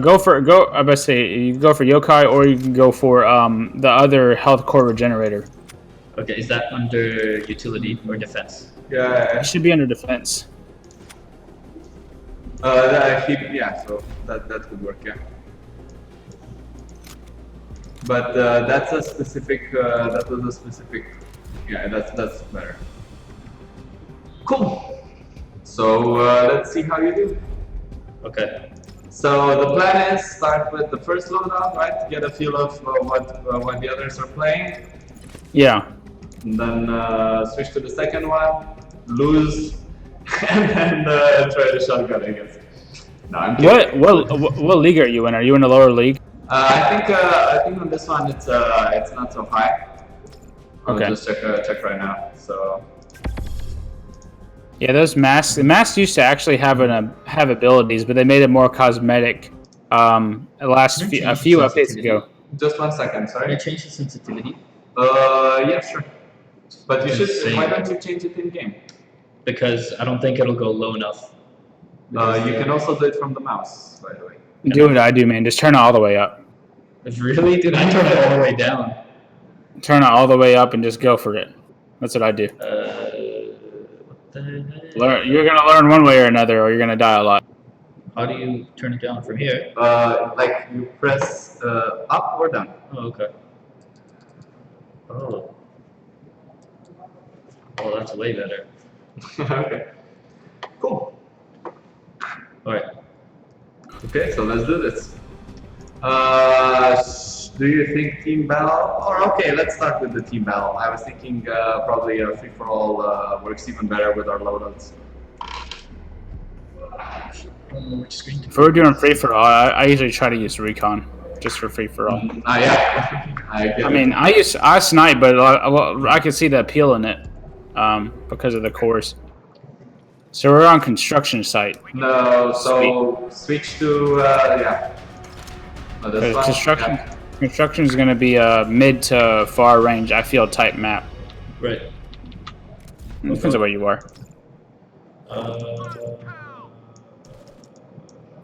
bet say you can go for Yokai or you can go for the other health core Regenerator. Okay, is that under utility or defense? Yeah. It should be under defense. So that could work, yeah. But that's a specific. That was a specific. Yeah, that's better. Cool. So let's see how you do. Okay. So the plan is start with the first loadout, right? Get a feel of what the others are playing. Yeah. And then switch to the second one, lose, and then try the shotgun, I guess. No, I'm kidding. What league are you in? Are you in a lower league? I think on this one it's not so high. I'll Okay. just check right now. So Yeah, those masks. The masks used to actually have abilities, but they made it more cosmetic. A few updates ago. just 1 second, Can sorry. I change the sensitivity? Yeah, sure. But you should. Insane. Why don't you change it in game? Because I don't think it'll go low enough. You can also do it from the mouse, by the way. Do what I do, man. Just turn it all the way up. Really? Dude, I turned it all the way down. Turn it all the way up and just go for it. That's what I do. What the heck? You're gonna learn one way or another, or you're gonna die a lot. How do you turn it down from here? Like you press up or down. Oh, okay. Oh. Oh, that's way better. Okay. Cool. Alright. Okay, so let's do this. Do you think team battle? Or okay, let's start with the team battle. I was thinking probably a free for all works even better with our loadouts. Which screen? If we're doing free for all, I usually try to use recon just for free for all. Yeah. I mean, I snipe, but I can see the appeal in it because of the cores. So we're on construction site. No, so switch to yeah. Oh, this one? Construction. Yeah. Construction is going to be a mid to far range, I feel, type map. Right. Depends on where you are.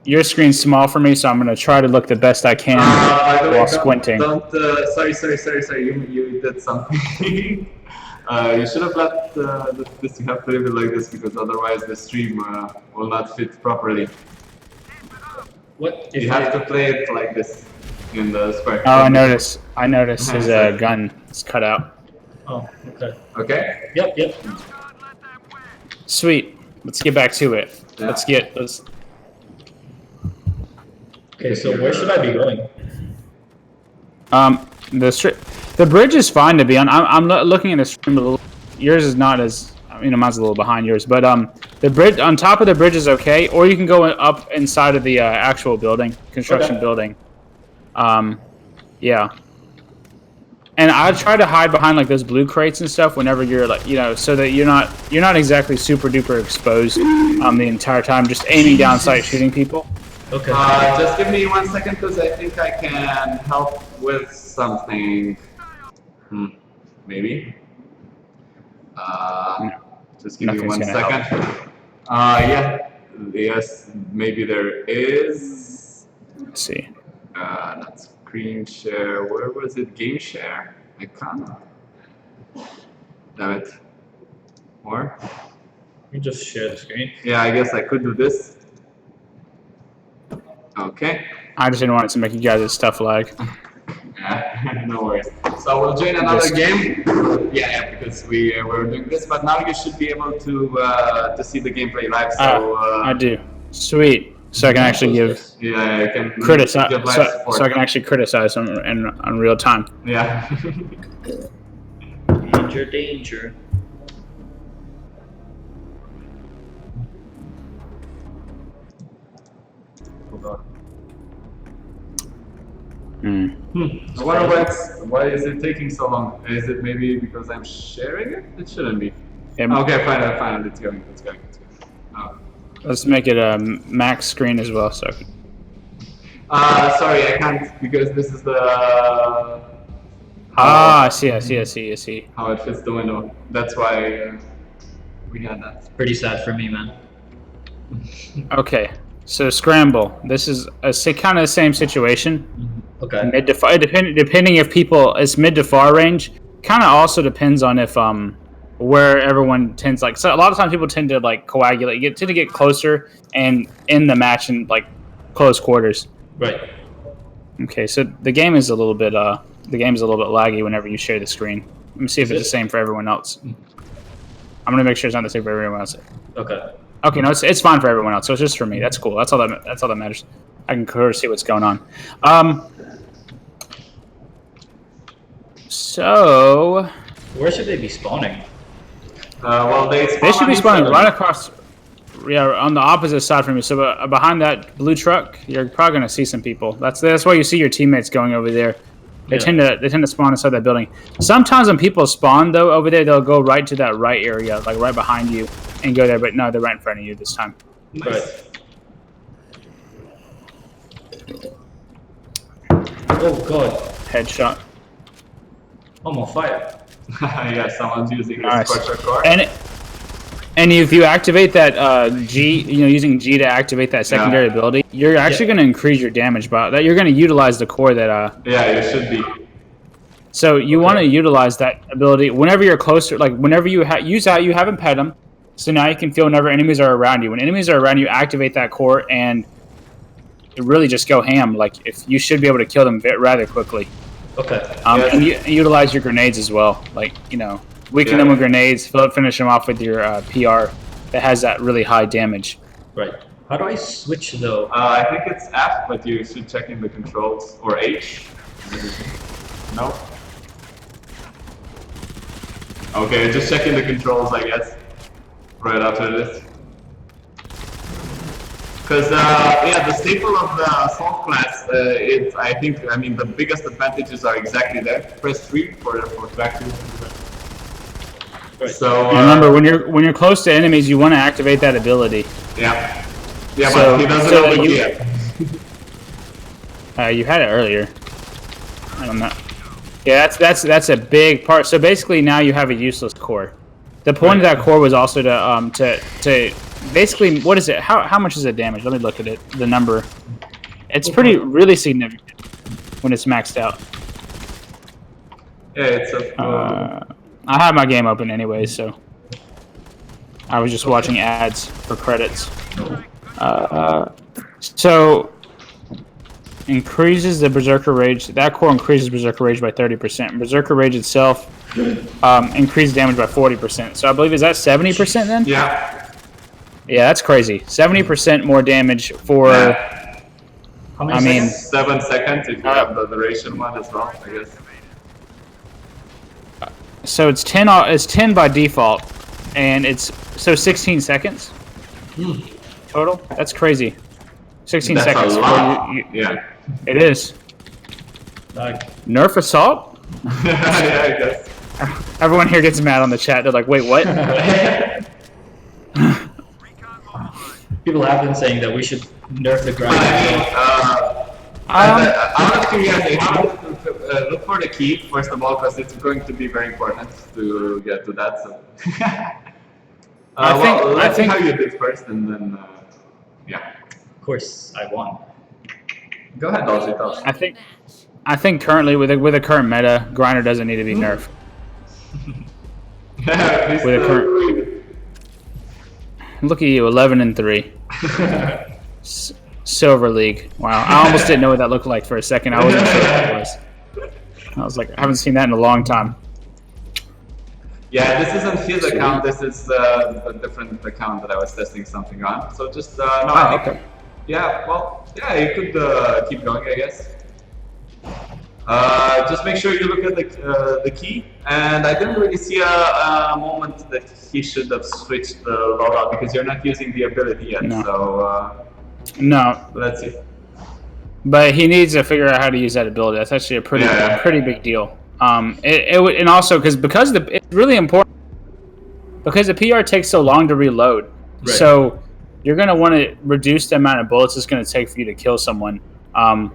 Your screen's small for me, so I'm going to try to look the best I can while squinting. Sorry. You did something. You should have let this. You have to leave it like this because otherwise the stream will not fit properly. What? You have to play it like this in the square. Oh, I noticed. His gun is cut out. Oh, okay. Okay. Yep. Sweet. Let's get back to it. Yeah. Let's. Okay, so where should I be going? The bridge is fine to be on. I'm looking at the stream a little. Yours is not as. Mine's a little behind yours, but the bridge on top of the bridge is okay. Or you can go up inside of the actual construction building. Yeah. And I try to hide behind like those blue crates and stuff whenever you're like, so that you're not exactly super duper exposed the entire time, just aiming down sight, shooting people. Okay. Just give me 1 second because I think I can help with something. Maybe. Just give me 1 second. Yeah. Yes, maybe there is. Let's see. Not screen share. Where was it? Game share? I can't. Damn it. Or? You just share the screen. Yeah, I guess I could do this. Okay. I just didn't want it to make you guys' stuff lag. Yeah, no worries. So we'll join another game. Yeah, because we were doing this, but now you should be able to see the gameplay live. So I do. Sweet. So I can actually give. Yeah, I can criticize. give live So I can actually criticize on real time. Yeah. Danger. Hold on. Hmm. I wonder why is it taking so long? Is it maybe because I'm sharing it? It shouldn't be. Okay, fine. It's going. Oh. Let's make it a max screen as well. So. Sorry, I can't because this is the. I see. How it fits the window. That's why we had that. Pretty sad for me, man. Okay, so scramble. This is kind of the same situation. Okay. Mid to far, depending if people, it's mid to far range. Kind of also depends on if where everyone tends so a lot of times people tend to coagulate, tend to get closer and end the match in close quarters. Right. Okay, so the game is a little bit laggy whenever you share the screen. Let me see if it's the same for everyone else. I'm gonna make sure it's not the same for everyone else. Okay. Okay, no, it's fine for everyone else. So it's just for me. That's cool. That's all that matters. I can clearly see what's going on. So Where should they be spawning? Well, they should be spawning right across. Yeah, on the opposite side from you. So behind that blue truck, you're probably gonna see some people. That's why you see your teammates going over there. They tend to spawn inside that building. Sometimes when people spawn though over there, they'll go right to that right area, like right behind you, and go there. But no, they're right in front of you this time. Nice. Oh god. Headshot. I'm on fire. Yeah, someone's using Nice. a scorcher core. And if you activate that G, using G to activate that secondary ability, you're actually going to increase your damage by that. You're going to utilize the core that. Yeah, you should be. So you want to utilize that ability whenever you're closer, like whenever you use out, you haven't pet them. So now you can feel whenever enemies are around you. When enemies are around you, activate that core and really just go ham. Like if you should be able to kill them rather quickly. Okay. And utilize your grenades as well. Like weaken them with grenades. Finish them off with your PR that has that really high damage. Right. How do I switch though? I think it's F, but you should check in the controls, or H. No. Okay, just checking the controls, I guess. Right after this. Because the staple of the assault class, I mean, the biggest advantages are exactly there. Press 3 for tracking. Right. So remember, when you're close to enemies, you want to activate that ability. Yeah, but he doesn't know it yet. You had it earlier. I don't know. Yeah, that's a big part. So basically, now you have a useless core. The point of that core was also to basically, what is it? How much is it damage? Let me look at it. The number. It's really significant when it's maxed out. Yeah, it's a. I have my game open anyway, so I was just watching ads for credits. So increases the Berserker Rage. That core increases Berserker Rage by 30%. Berserker Rage itself increases damage by 40%. So I believe, is that 70% then? Yeah. Yeah, that's crazy. 70% more damage for. How many seconds? 7 seconds if you have the duration one as well, I guess. So it's 10. It's 10 by default, and it's 16 seconds total. That's crazy. 16 That's seconds. a lot. Yeah. It is. Nerf assault. Yeah, I guess. Everyone here gets mad on the chat. They're like, "Wait, what?" People have been saying that we should nerf the grind. Out of curiosity, look for the key first of all, because it's going to be very important to get to that. So, let's see how you did first, and then yeah. Of course, I won. Go ahead, Dulzi. I think currently with the current meta, grinder doesn't need to be nerfed. With a current. Look at you, 11-3. Silver League. Wow, I almost didn't know what that looked like for a second. I wasn't sure what it was. I was like, I haven't seen that in a long time. Yeah, this isn't his account. This is a different account that I was testing something on. So just okay. Yeah, well, yeah, you could keep going, I guess. Just make sure you look at the key. And I didn't really see a moment that he should have switched the loadout because you're not using the ability yet. No. So no. Let's see. But he needs to figure out how to use that ability. That's actually a pretty big deal. And also because it's really important because the PR takes so long to reload. Right. So you're gonna want to reduce the amount of bullets it's gonna take for you to kill someone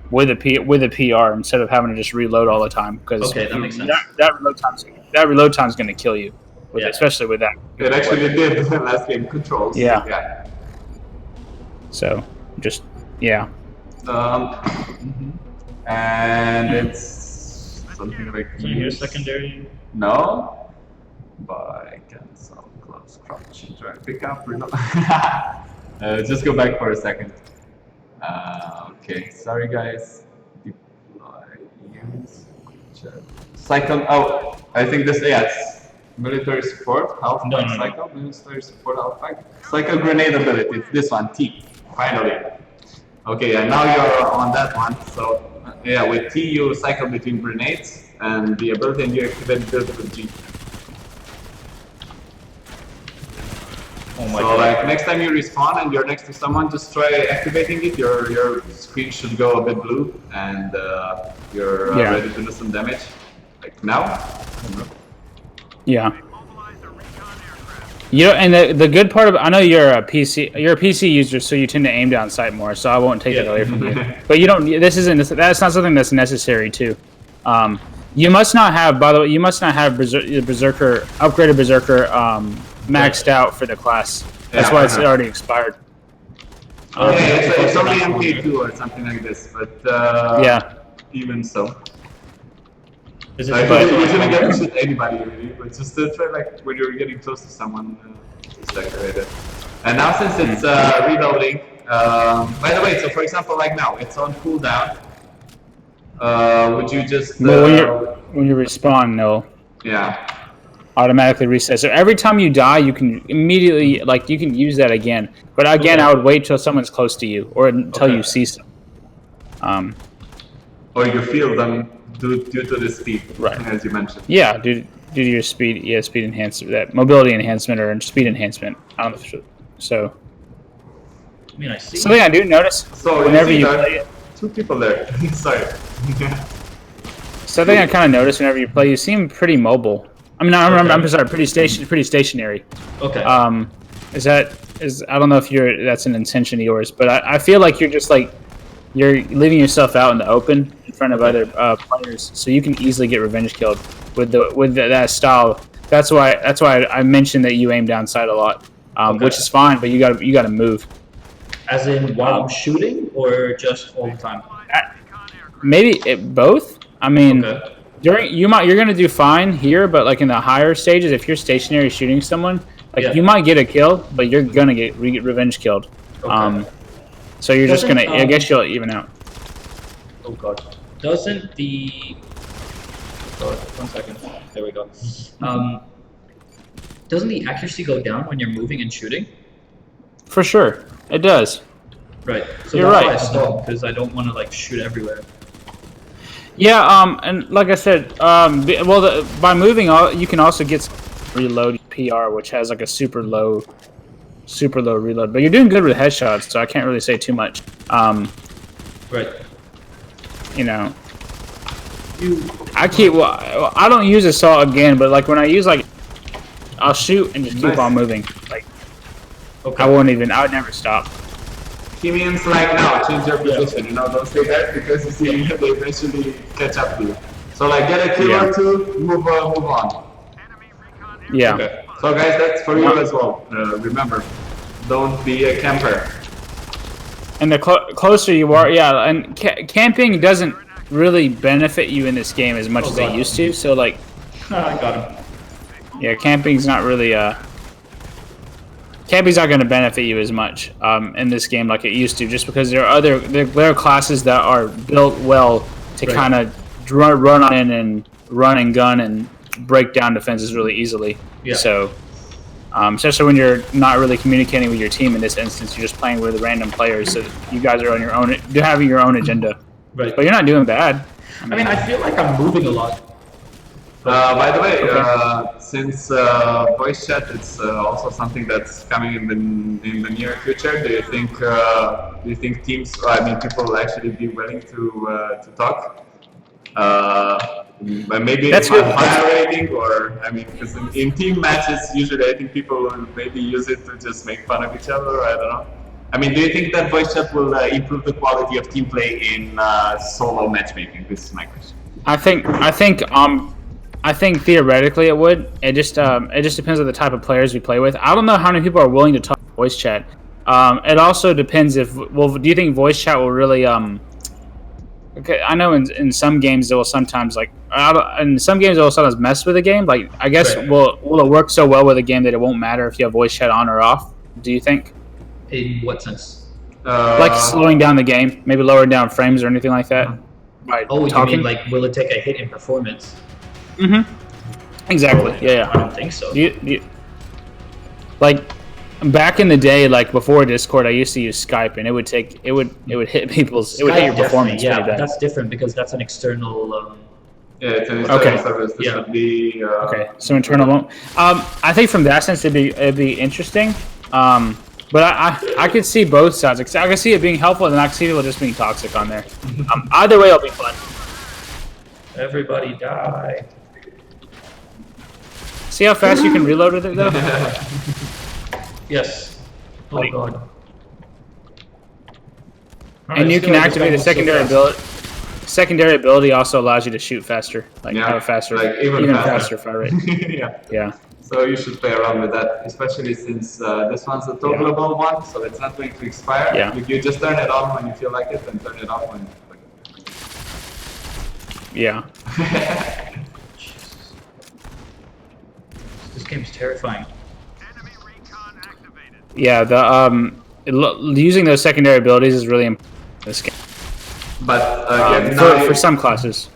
with a PR instead of having to just reload all the time. Because that makes sense. That reload time is gonna kill you, especially with that. It actually did last game controls. Yeah. So just and it's something like. Can you hear secondary? No, but I can close crouch and try to pick up. Just go back for a second. Okay, sorry guys. Cycle. Oh, I think this. Yeah, it's military support. Health No, pack no, no. cycle. Military support health pack. Cycle grenade ability. It's this one. T. Finally. Okay, and now you're on that one. So yeah, with T you cycle between grenades and the ability, and you activate build with G. Oh my So god. like next time you respawn and you're next to someone, just try activating it. Your screen should go a bit blue, and you're ready to do some damage. Like now. Yeah. You know, and the good part of I know you're a PC user, so you tend to aim down sight more. So I won't take it away from you. But you don't. That's not something that's necessary too. You must not have. By the way, you must not have Berserker upgraded Berserker maxed out for the class. That's why it's already expired. It's only MK2 or something like this, but yeah. Even so. Is it You shouldn't get to shoot anybody really, but just try like when you're getting close to someone, just activate it. And now since it's reloading, by the way, so for example, like now it's on cooldown. Would you just when you respawn, no. Yeah. Automatically reset. So every time you die, you can immediately you can use that again. But again, I would wait till someone's close to you or until you see some. Or you feel them due to the speed, as you mentioned. Yeah, due to your speed. Yeah, speed enhancement, that mobility enhancement or speed enhancement. I don't know. So. I mean, I see. Something I do notice. So whenever you play it, 2 people there. Sorry. Something I kind of notice whenever you play, you seem pretty mobile. I mean, I'm sorry, pretty stationary. Okay. I don't know if that's an intention of yours, but I feel like you're just you're leaving yourself out in the open in front of other players, so you can easily get revenge killed with that style. That's why I mentioned that you aim down sight a lot, which is fine, but you got to move. As in while I'm shooting, or just all the time? Maybe both. I mean. Okay. You're gonna do fine here, but like in the higher stages, if you're stationary shooting someone, you might get a kill, but you're gonna get revenge killed. Okay. So you're just gonna. I guess you'll even out. Oh god. Doesn't the? Oh, 1 second. There we go. Doesn't the accuracy go down when you're moving and shooting? For sure, it does. Right. So you're that's right. why I stopped, because I don't want to shoot everywhere. Yeah, and like I said, by moving, you can also get reload PR, which has like a super low reload. But you're doing good with headshots, so I can't really say too much. Right. You know, I don't use assault again, but like when I use I'll shoot and just keep on moving. I would never stop. He means now, change your position, don't stay there because you see they eventually catch up to you. So get a kill or two, move on. Yeah. Okay. So guys, that's for you as well. Remember, don't be a camper. And the closer you are, and camping doesn't really benefit you in this game as much as it used to. So I got him. Yeah, camping's not really Camping's not going to benefit you as much in this game like it used to, just because there are classes that are built well to kind of run on in and run and gun and break down defenses really easily. Yeah. So, especially when you're not really communicating with your team in this instance, you're just playing with random players, so you guys are on your own, you're having your own agenda. Right. But you're not doing bad. I mean, I feel like I'm moving a lot. By the way, since voice chat is also something that's coming in the near future, do you think teams, people will actually be willing to talk? Maybe it's fire rating, or because in team matches, usually I think people will maybe use it to just make fun of each other. I don't know. Do you think that voice chat will improve the quality of team play in solo matchmaking? This is my question. I think theoretically it would. It just depends on the type of players we play with. I don't know how many people are willing to talk voice chat. It also depends do you think voice chat will really okay, I know in some games it will sometimes mess with the game. I guess will it work so well with a game that it won't matter if you have voice chat on or off? Do you think? In what sense? Slowing down the game, maybe lowering down frames or anything like that. by Oh, talking. you mean like will it take a hit in performance? Exactly. Yeah. I don't think so. Like back in the day, like before Discord, I used to use Skype, and it would hit people's, it would hit your performance pretty bad. That's different because that's an extral. Yeah, it's an external service. This would be so internal one. I think from that sense, it'd be interesting. But I could see both sides. I could see it being helpful, and I could see people just being toxic on there. Either way, it'll be fun. Everybody die. See how fast you can reload with it, though? Yes. Oh Like, god. And you can activate the secondary ability. Secondary ability also allows you to shoot faster, like have a faster, like even faster fire rate. Yeah. So you should play around with that, especially since this one's a toggleable one, so it's not going to expire. Yeah. You just turn it on when you feel like it, and turn it off when. Yeah. This game's terrifying. Yeah. Using those secondary abilities is really important in this game. But for some classes.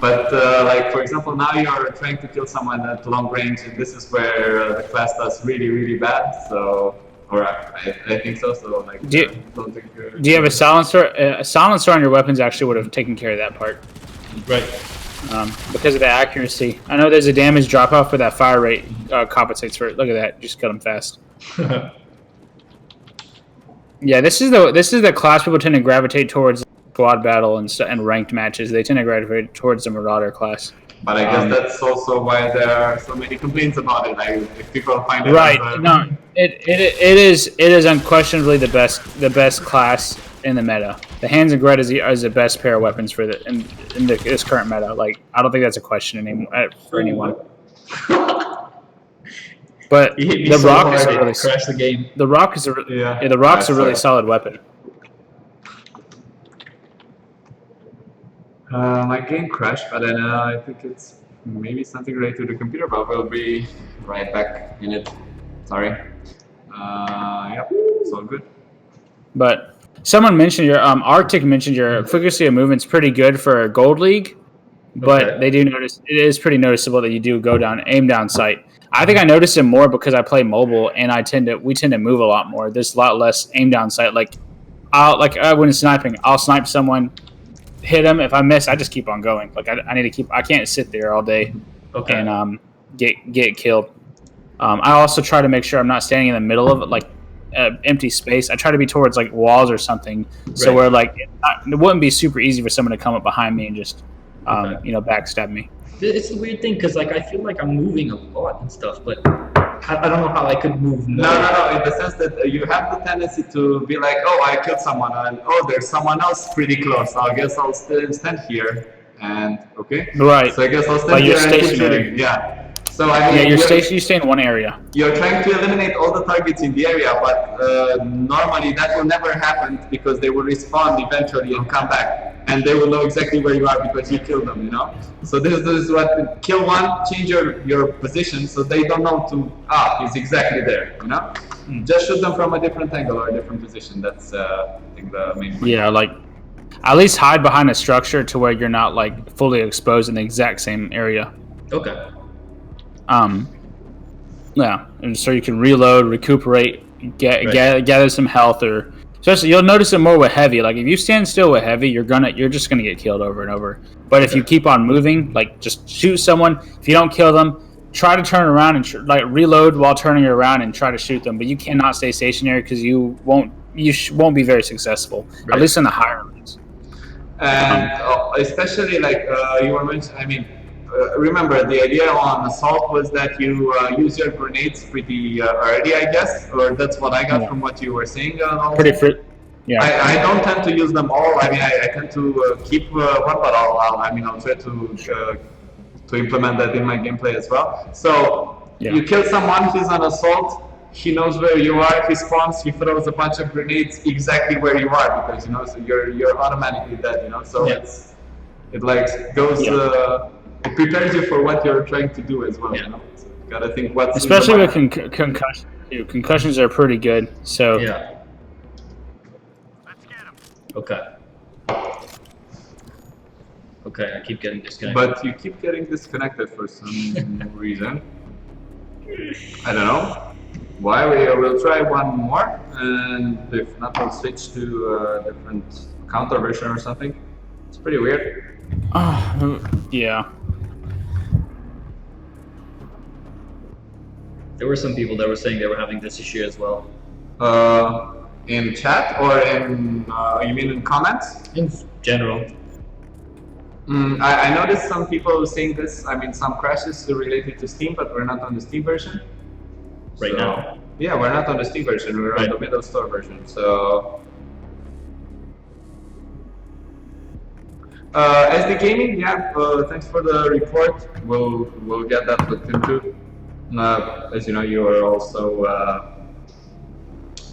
But like for example, now you're trying to kill someone at long range, and this is where the class does really, really bad. So, or I think so. So like, do you have a silencer? A silencer on your weapons actually would have taken care of that part. Right. Because of the accuracy. I know there's a damage drop off, but that fire rate compensates for it. Look at that, just kill them fast. Yeah, this is the class people tend to gravitate towards. Squad battle and ranked matches, they tend to gravitate towards the Marauder class. But I guess that's also why there are so many complaints about it. Like, if people find it right, no, it is unquestionably the best class in the meta. The Hands and Gret is the best pair of weapons for this current meta. Like, I don't think that's a question anymore for anyone. But the Rock is really crash the game. The Rock is a really solid weapon. My game crashed, but then I think it's maybe something related to the computer, but we'll be right back in it. Sorry. Yeah, it's all good. But someone mentioned Arctic mentioned your frequency of movement's pretty good for Gold League, but they do notice it is pretty noticeable that you do aim down sight. I think I notice it more because I play mobile and we tend to move a lot more. There's a lot less aim down sight. Like when sniping, I'll snipe someone. Hit him. If I miss, I just keep on going. Like I need to keep. I can't sit there all day and get killed. I also try to make sure I'm not standing in the middle of it, like empty space. I try to be towards like walls or something, so where like it wouldn't be super easy for someone to come up behind me and just backstab me. It's a weird thing because like I feel like I'm moving a lot and stuff, but I don't know how I could move more. No. In the sense that you have the tendency to be like, oh, I killed someone, and oh, there's someone else pretty close. So I guess I'll stand here, and okay. Right. So I guess I'll stand here and keep shooting. Yeah. So I mean, you stay in one area. You're trying to eliminate all the targets in the area, but normally that will never happen because they will respawn eventually and come back, and they will know exactly where you are because you killed them. So this is what kill one, change your position so they don't know he's exactly there. Just shoot them from a different angle or a different position. That's I think the main point. Yeah, like at least hide behind a structure to where you're not like fully exposed in the exact same area. Okay. Yeah, and so you can reload, recuperate, gather some health, or especially you'll notice it more with heavy. Like if you stand still with heavy, you're just gonna get killed over and over. But if you keep on moving, like just shoot someone. If you don't kill them, try to turn around and reload while turning around and try to shoot them. But you cannot stay stationary because you won't be very successful, at least in the higher ranks. And especially like you were mentioning, I mean. Remember, the idea on Assault was that you use your grenades pretty early, I guess, or that's what I got from what you were saying. Yeah. I don't tend to use them all. I mean, I tend to keep one, but I'll try to implement that in my gameplay as well. So you kill someone, he's on Assault, he knows where you are, he spawns, he throws a bunch of grenades exactly where you are because so you're automatically dead. So it like goes. It prepares you for what you're trying to do as well. So you gotta think what's especially with concussions. Concussions are pretty good. So Let's get them. Okay. Okay, I keep getting disconnected. But you keep getting disconnected for some reason. I don't know. Why? We'll try one more, and if not, we'll switch to a different counter version or something. It's pretty weird. Yeah. There were some people that were saying they were having this issue as well. In chat or in, you mean in comments? In general. I noticed some people saying this. I mean, some crashes related to Steam, but we're not on the Steam version. Right now? Yeah, we're not on the Steam version. We're on the middle store version. So, SD Gaming, yeah. Thanks for the report. We'll get that looked into. As you know, you are also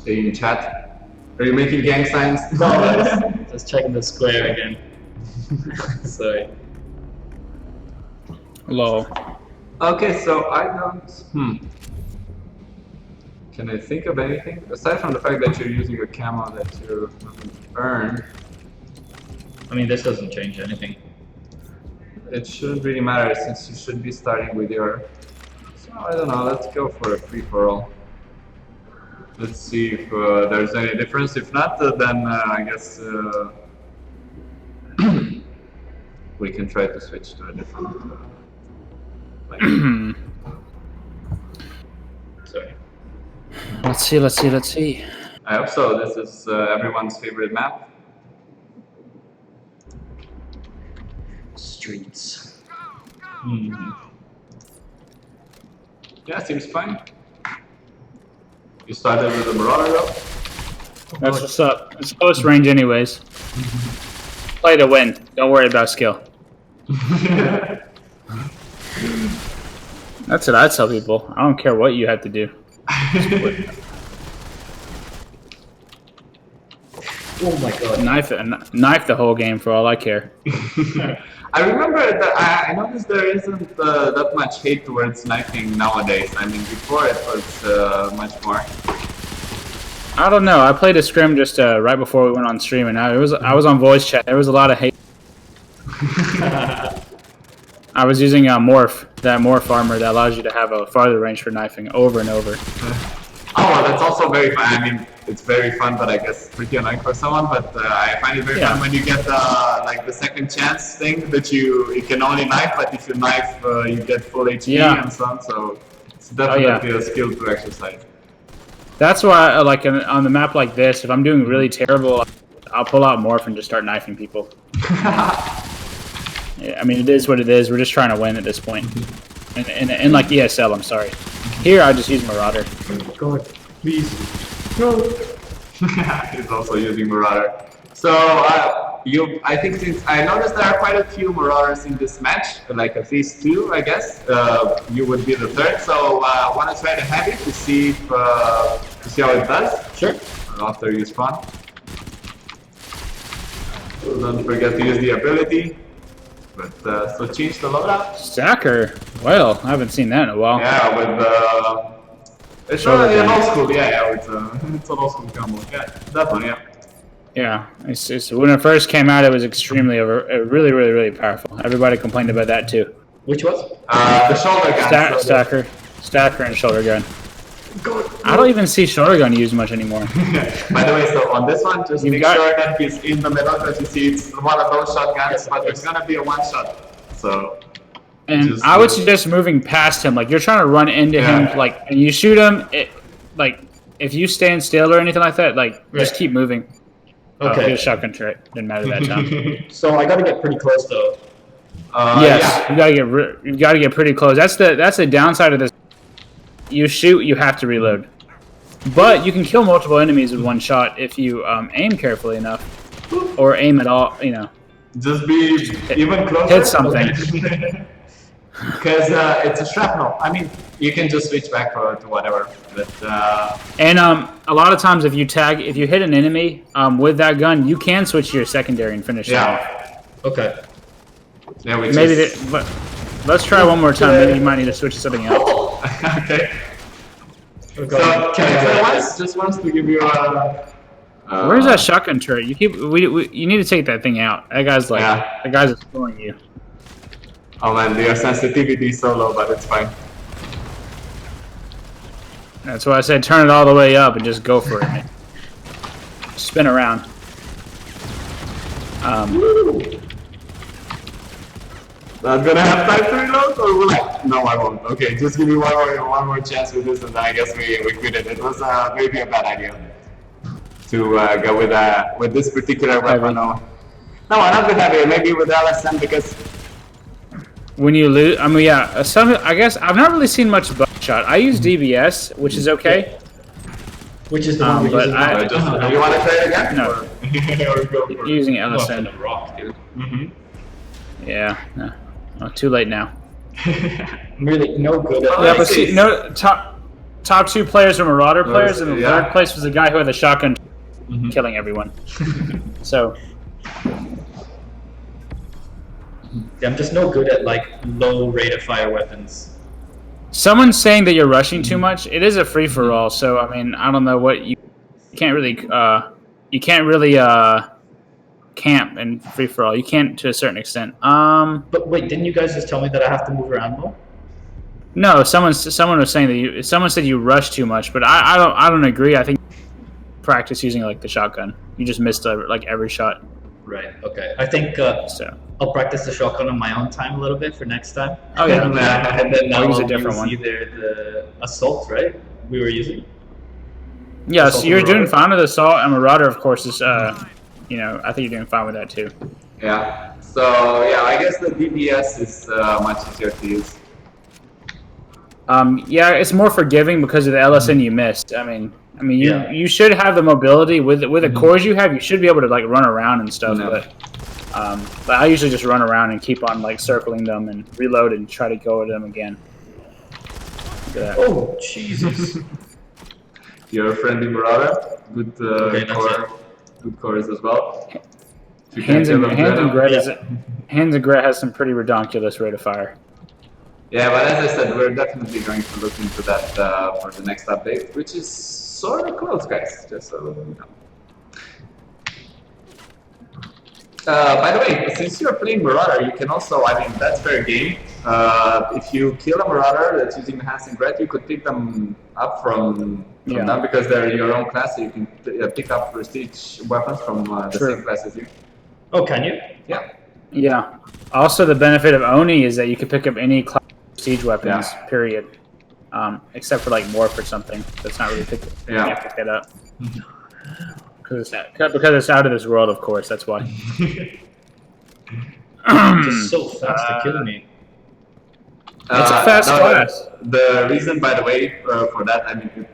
in chat. Are you making gang signs? No, just checking the square again. Sorry. Low. Okay, so I don't. Can I think of anything aside from the fact that you're using a camo that you haven't earned? I mean, this doesn't change anything. It shouldn't really matter since you should be starting with your. So I don't know. Let's go for a free for all. Let's see if there's any difference. If not, then I guess we can try to switch to a different. Sorry. Let's see. I hope so. This is everyone's favorite map. Streets. Yeah, seems fine. You started with the Marauder though? That's what's up. It's close range anyways. Play to win. Don't worry about skill. That's what I tell people. I don't care what you have to do. Oh my god. Knife the whole game for all I care. I remember that I noticed there isn't that much hate towards knifing nowadays. I mean, before it was much more. I don't know. I played a scrim just right before we went on stream, and I was on voice chat. There was a lot of hate. I was using that morph armor that allows you to have a farther range for knifing over and over. Oh, well, that's also very fun. I mean, it's very fun, but I guess pretty annoying for someone. But I find it very fun when you get like the second chance thing that you can only knife, but if you knife, you get full HP and so on. So it's definitely a skill to exercise. That's why, like on the map like this, if I'm doing really terrible, I'll pull out morph and just start knifing people. Yeah, I mean, it is what it is. We're just trying to win at this point. And like ESL, I'm sorry. Here, I just use Marauder. God, please. No. He's also using Marauder. So, I think since I noticed there are quite a few Marauders in this match, like at least two, I guess. You would be the third. So, I want to try to have it to see how it does. Sure. After you spawn. So don't forget to use the ability. But so change the loadout. Stacker. Well, I haven't seen that in a while. Yeah, with it's an old school. Yeah, it's an old school combo. Yeah, that one. Yeah. Yeah, it's when it first came out, it was extremely really powerful. Everybody complained about that too. Which was? The shoulder gun. Stacker, and shoulder gun. I don't even see shoulder gun used much anymore. By the way, so on this one, just make sure that he's in the middle, because you see it's one of those shotguns, but it's gonna be a one shot. So. And I would suggest moving past him. Like you're trying to run into him, like, and you shoot him. Like if you stand still or anything like that, like just keep moving. Okay. He was shotgun turret. Didn't matter that time. So I gotta get pretty close though. Yes, you gotta get pretty close. That's the downside of this. You shoot, you have to reload. But you can kill multiple enemies with one shot if you aim carefully enough, or aim at all. You know. Just be even closer. Hit something. Because it's a shrapnel. I mean, you can just switch back to whatever. But and a lot of times, if you hit an enemy with that gun, you can switch to your secondary and finish it off. Okay. Yeah, but let's try one more time. Maybe you might need to switch to something else. Okay. So can I try just once to give you a Where's that shotgun turret? You keep you need to take that thing out. That guy's like the guy's destroying you. Oh man, your sensitivity is so low, but it's fine. That's why I said turn it all the way up and just go for it, man. Spin around. Not gonna have time to reload, or will I? No, I won't. Okay, just give me one more chance with this, and I guess we quit it. It was maybe a bad idea to go with this particular weapon. No, not with heavy. Maybe with LSM, because when you lose, I mean, yeah. I guess I've not really seen much buckshot. I use DBS, which is okay. Which is the one we're using now. You want to try it again? No. Or go for Using LSM. Rock, dude. Yeah. No. Oh, too late now. I'm really no good at Yeah, but see, top 2 players were Marauder players, and the third place was the guy who had the shotgun killing everyone. So I'm just no good at like low rate of fire weapons. someone's saying that you're rushing too much. It is a free for all, so I mean, I don't know what you can't really camp and free for all. You can't to a certain extent. But wait, didn't you guys just tell me that I have to move around more? No, someone was saying that someone said you rush too much, but I don't agree. I think practice using like the shotgun. You just missed like every shot. Right. Okay. I think I'll practice the shotgun on my own time a little bit for next time. Oh yeah. And then I'll use a different one. Either the assault, right? We were using. Yeah, so you're doing fine with assault, and Marauder, of course, is you know, I think you're doing fine with that too. Yeah. So yeah, I guess the DBS is much easier to use. Yeah, it's more forgiving because of the LSN you missed. I mean, you should have the mobility with the cores you have. You should be able to like run around and stuff. But I usually just run around and keep on like circling them and reload and try to go at them again. Look at that. Oh Jesus! Your friendly Marauder, good good cores as well. Hands and Gret has some pretty redonkulous rate of fire. Yeah, but as I said, we're definitely going to look into that for the next update, which is sort of close, guys, just so you know. By the way, since you're playing Marauder, you can also, I mean, that's fair game. If you kill a Marauder that's using Enhanced and Gret, you could pick them up from them because they're your own class, so you can pick up prestige weapons from the same class as you. Oh, can you? Yeah. Yeah. Also, the benefit of Oni is that you can pick up any class prestige weapons, period. Except for like Morph or something. That's not really pick that up. Because it's out of this world, of course. That's why. Just so fast to kill me. It's a fast class. The reason, by the way, for that, I mean,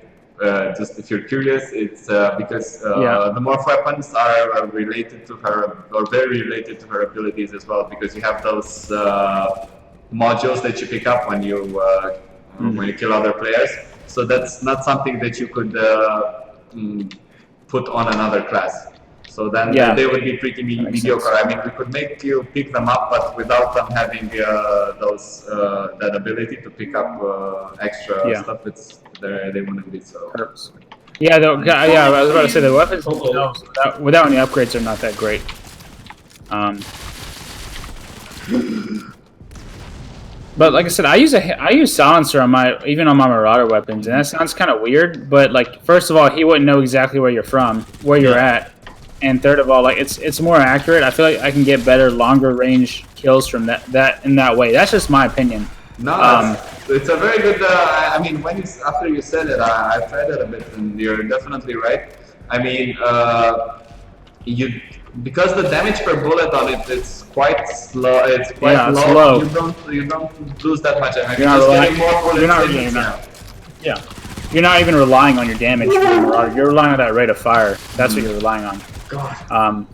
just if you're curious, it's because the Morph weapons are related to her, or very related to her abilities as well. Because you have those modules that you pick up when you kill other players. So that's not something that you could put on another class. So then they would be pretty mediocre. I mean, we could make you pick them up, but without them having that ability to pick up extra stuff, they wouldn't be so. Yeah, I was about to say the weapons themselves, without any upgrades, are not that great. But like I said, I use silencer on even on my Marauder weapons, and that sounds kind of weird. But like, first of all, he wouldn't know exactly where you're at, and third of all, like it's more accurate. I feel like I can get better, longer range kills from that in that way. That's just my opinion. No, it's a very good. I mean, after you said it, I tried it a bit, and you're definitely right. I mean, because the damage per bullet on it's quite slow. It's quite low. You don't lose that much. I mean, you're not even relying on your damage. You're relying on that rate of fire. That's what you're relying on. God.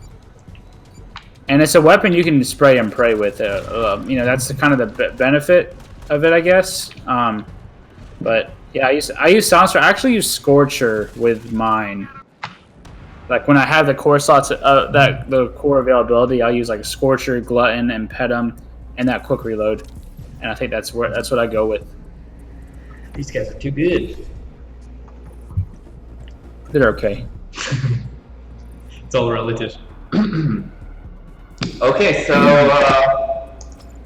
And it's a weapon you can spray and pray with. You know, that's kind of the benefit of it, I guess. But yeah, I use silencer. I actually use Scorcher with mine. Like when I have the core slots, the core availability, I'll use like Scorcher, Glutton, and Pedum, and that quick reload. And I think that's what I go with. These guys are too good. They're okay. It's all relative. Okay, so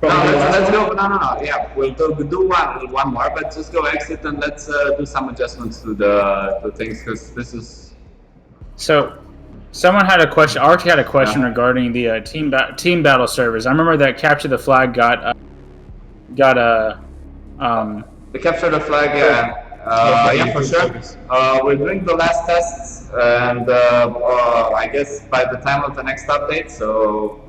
let's go. No. Yeah, we'll do one more, but just go exit and let's do some adjustments to the things because this is. So, someone had a question. Archie had a question regarding the team battle servers. I remember that Capture the Flag got a. The Capture the Flag, yeah, for sure. We're doing the last tests, and I guess by the time of the next update, so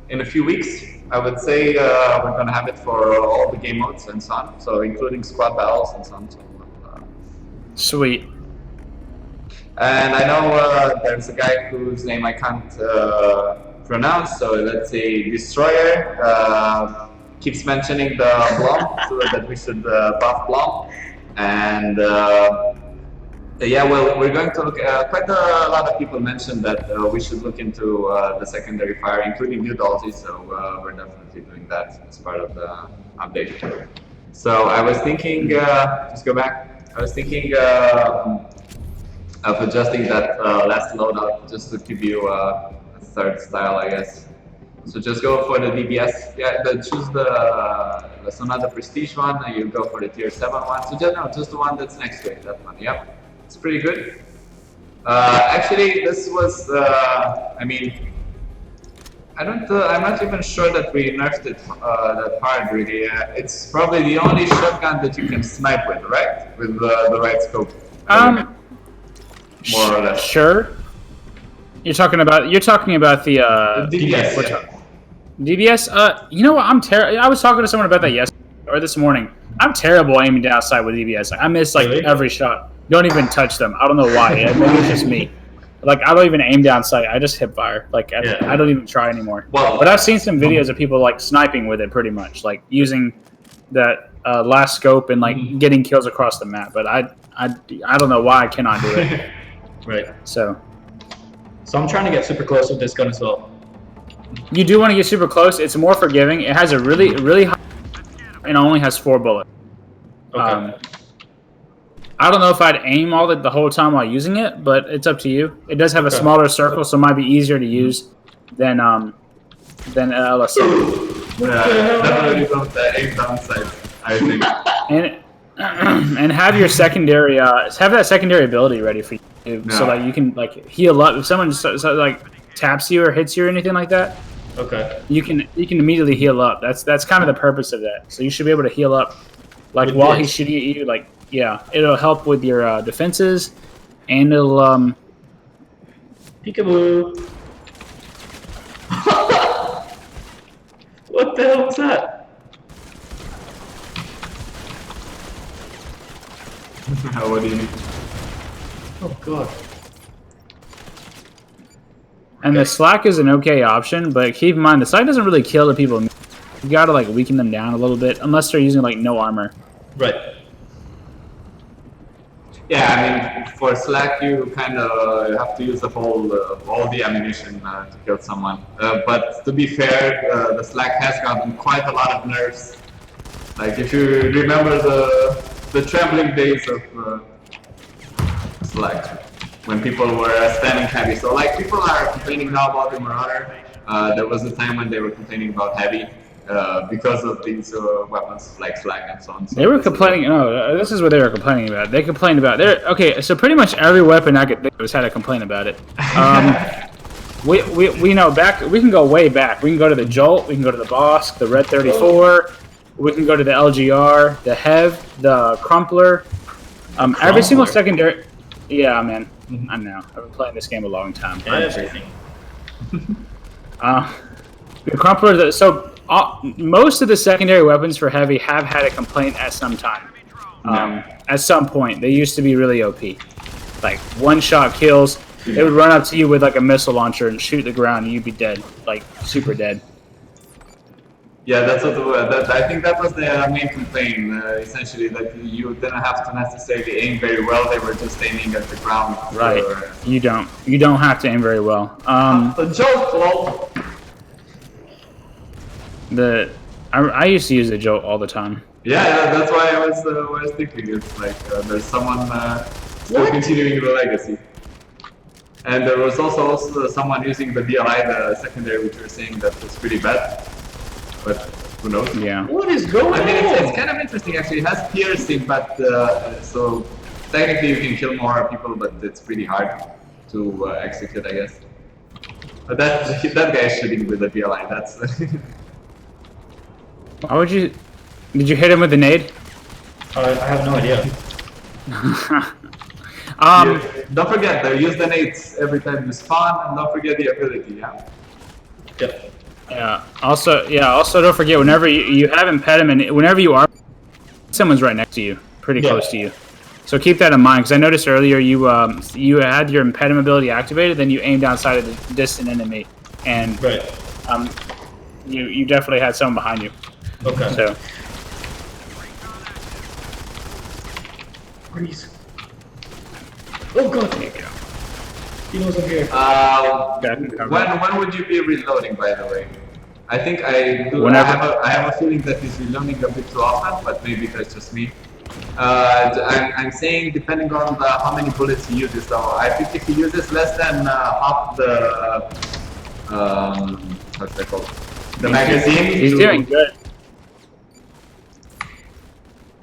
in a few weeks, I would say we're going to have it for all the game modes and so on, so including squad battles and so on. Sweet. And I know there's a guy whose name I can't pronounce, so let's say Destroyer. Keeps mentioning the Blom, so that we should buff Blom. And yeah, well, we're going to look quite a lot of people mentioned that we should look into the secondary fire, including you, Dulzi, so we're definitely doing that as part of the update. So I was thinking, just go back, I was thinking of adjusting that last loadout just to give you a third style, I guess. So just go for the DBS. Yeah, choose the Sonata Prestige one, and you go for the Tier 7 one. So just the one that's next to it, that one. Yep, it's pretty good. Actually, this was. I mean, I'm not even sure that we nerfed it that hard. Really, it's probably the only shotgun that you can snipe with, right? With the right scope. More or less. Sure. You're talking about the DBS. DBS. You know what? I was talking to someone about that yesterday or this morning. I'm terrible aiming down outside with DBS. I miss every shot. Don't even touch them. I don't know why. Maybe it's just me. Like I don't even aim down sight. I just hip fire. Like I don't even try anymore. Well, but I've seen some videos of people like sniping with it, pretty much, like using that last scope and like getting kills across the map. But I don't know why I cannot do it. Right. So I'm trying to get super close with this gun as well. You do want to get super close. It's more forgiving. It has a really high, and only has 4 bullets. Okay. I don't know if I'd aim all the whole time while using it, but it's up to you. It does have a smaller circle, so it might be easier to use than LSM. Yeah, definitely don't aim down sight, I think. And have your secondary have that secondary ability ready for you, so that you can like heal up if someone like taps you or hits you or anything like that. Okay. You can immediately heal up. That's kind of the purpose of that. So you should be able to heal up, like while he's shooting at you. Like it'll help with your defenses, and it'll Peekaboo. What the hell was that? What do you mean? Oh god. And the slack is an okay option, but keep in mind the slack doesn't really kill the people. You gotta like weaken them down a little bit, unless they're using like no armor. Right. Yeah, I mean, for slack you kind of have to use the whole all the ammunition to kill someone. But to be fair, the slack has gotten quite a lot of nerfs. Like if you remember the trembling days of slack, when people were standing heavy. So like people are complaining now about the Marauder. There was a time when they were complaining about heavy because of these weapons like slack and so on. So they were complaining. No, this is what they were complaining about. They complained about. Okay, so pretty much every weapon I could think of had a complaint about it. We know back. We can go way back. We can go to the Jolt. We can go to the Bosk, the Red 34. We can go to the LGR, the Hev, the Crumpler. Every single secondary. Yeah, man. I know. I've been playing this game a long time. Everything. The Crumpler. So most of the secondary weapons for heavy have had a complaint at some time. At some point, they used to be really OP. Like one-shot kills. They would run up to you with like a missile launcher and shoot the ground, and you'd be dead, like super dead. Yeah, that's what I think that was the main complaint. Essentially, that you didn't have to necessarily aim very well; they were just aiming at the ground. Right. You don't have to aim very well. The Jolt, lol. I used to use the Jolt all the time. Yeah, that's why I was thinking. It's like there's someone still continuing the legacy. And there was also someone using the DLI, the secondary, which you're saying that was pretty bad. But who knows? Yeah. What is going on? I mean, it's kind of interesting actually. It has piercing, but so technically you can kill more people, but it's pretty hard to execute, I guess. But that guy is shooting with the DLI. That's. Why would you? Did you hit him with the nade? I have no idea. Don't forget, they use the nades every time you spawn, and don't forget the ability. Yeah. Yep. Yeah. Also, don't forget whenever you have impediment, whenever you are, someone's right next to you, pretty close to you. So keep that in mind, because I noticed earlier you had your impediment ability activated, then you aimed outside of the distant enemy, and you definitely had someone behind you. Okay. So. Freeze. Oh god. There you go. He knows I'm here. When would you be reloading, by the way? I think I do. Whenever. I have a feeling that he's reloading a bit too often, but maybe that's just me. I'm saying depending on how many bullets he uses. So I think if he uses less than half the what's that called? The magazine. He's doing good.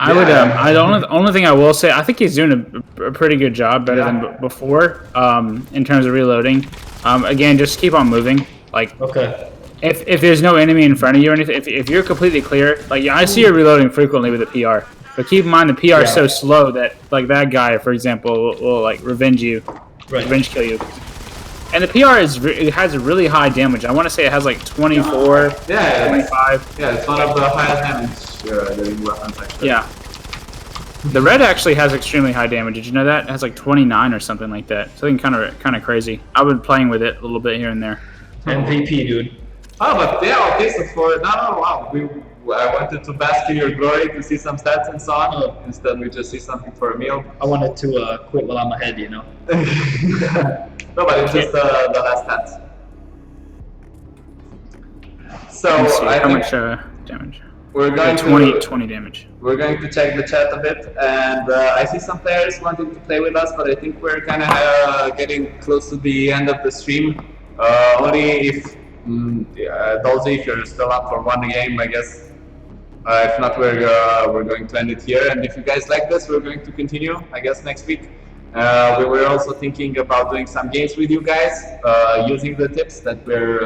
I would. The only thing I will say, I think he's doing a pretty good job, better than before, in terms of reloading. Again, just keep on moving. Like, if there's no enemy in front of you or anything, if you're completely clear, like I see you reloading frequently with the PR, but keep in mind the PR is so slow that like that guy, for example, will like revenge kill you. And the PR it has a really high damage. I want to say it has like 24, 25. Yeah, it's one of the highest damage weapons actually. Yeah. The red actually has extremely high damage. Did you know that? It has like 29 or something like that. Something kind of crazy. I've been playing with it a little bit here and there. MVP, dude. Oh, but yeah, okay, so wow. I wanted to bask in your glory to see some stats and so on. Instead, we just see something for a meal. I wanted to quit while I'm ahead, you know. No, but it's just the last stats. So I how think much damage? We're going 20 damage. We're going to check the chat a bit, and I see some players wanting to play with us, but I think we're kind of getting close to the end of the stream. Only if Dulzi, if you're still up for one game, I guess. If not, we're going to end it here. And if you guys like this, we're going to continue, I guess, next week. We were also thinking about doing some games with you guys, using the tips that we're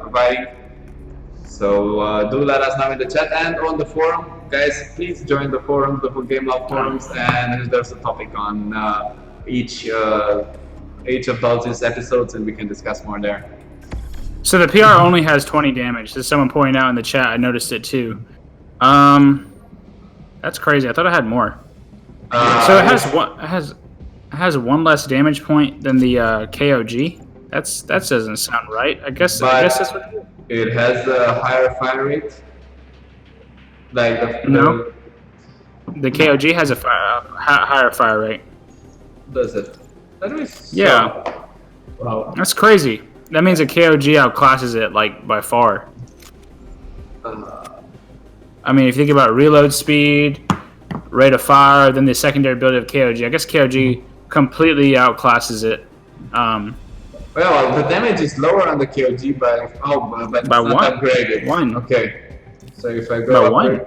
providing. So do let us know in the chat and on the forum. Guys, please join the forum, the Game Love forums, and there's a topic on each of Dulzi's episodes, and we can discuss more there. So the PR only has 20 damage. As someone pointed out in the chat, I noticed it too. That's crazy. I thought it had more. So it has one less damage point than the KOG. That doesn't sound right. I guess that's what it is. It has a higher fire rate. Like the KOG has a higher fire rate. Does it? That is yeah. Wow. That's crazy. That means the KOG outclasses it like by far. I mean, if you think about reload speed, rate of fire, then the secondary ability of KOG. I guess KOG completely outclasses it. Well, the damage is lower on the KOG but it's not one. upgraded. One. Okay. So if I go by upward,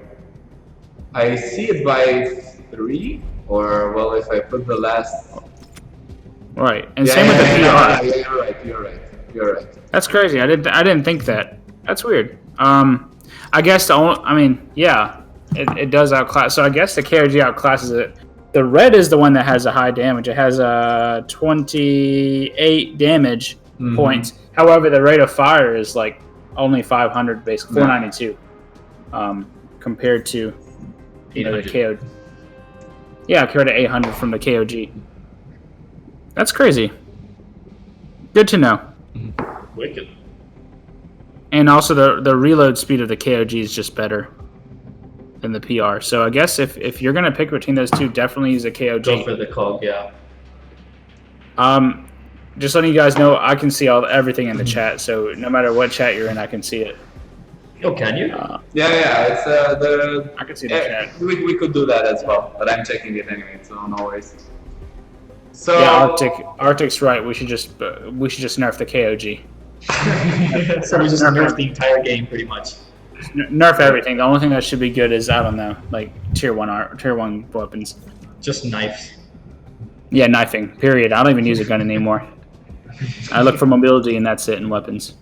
I see it by 3, or well, if I put the last. Right, and same with the PR. Yeah, you're right. That's crazy. I didn't think that. That's weird. I guess it does outclass. So I guess the KOG outclasses it. The red is the one that has a high damage. It has 28 damage points. However, the rate of fire is like only 500, basically 492, compared to the KOG. Yeah, compared to 800 from the KOG. That's crazy. Good to know. Wicked. And also the reload speed of the KOG is just better than the PR. So I guess if you're gonna pick between those two, definitely use a KOG. Go for the COG, yeah. Just letting you guys know, I can see everything in the chat. So no matter what chat you're in, I can see it. Oh, can you? Yeah. It's I can see the chat. We could do that as well, but I'm checking it anyway, so no worries. So yeah, Arctic's right. We should just nerf the KOG. So we just nerf the entire game pretty much. Nerf everything. The only thing that should be good is, I don't know, like tier 1 weapons. Just knives. Yeah, knifing. Period. I don't even use a gun anymore. I look for mobility and that's it in weapons.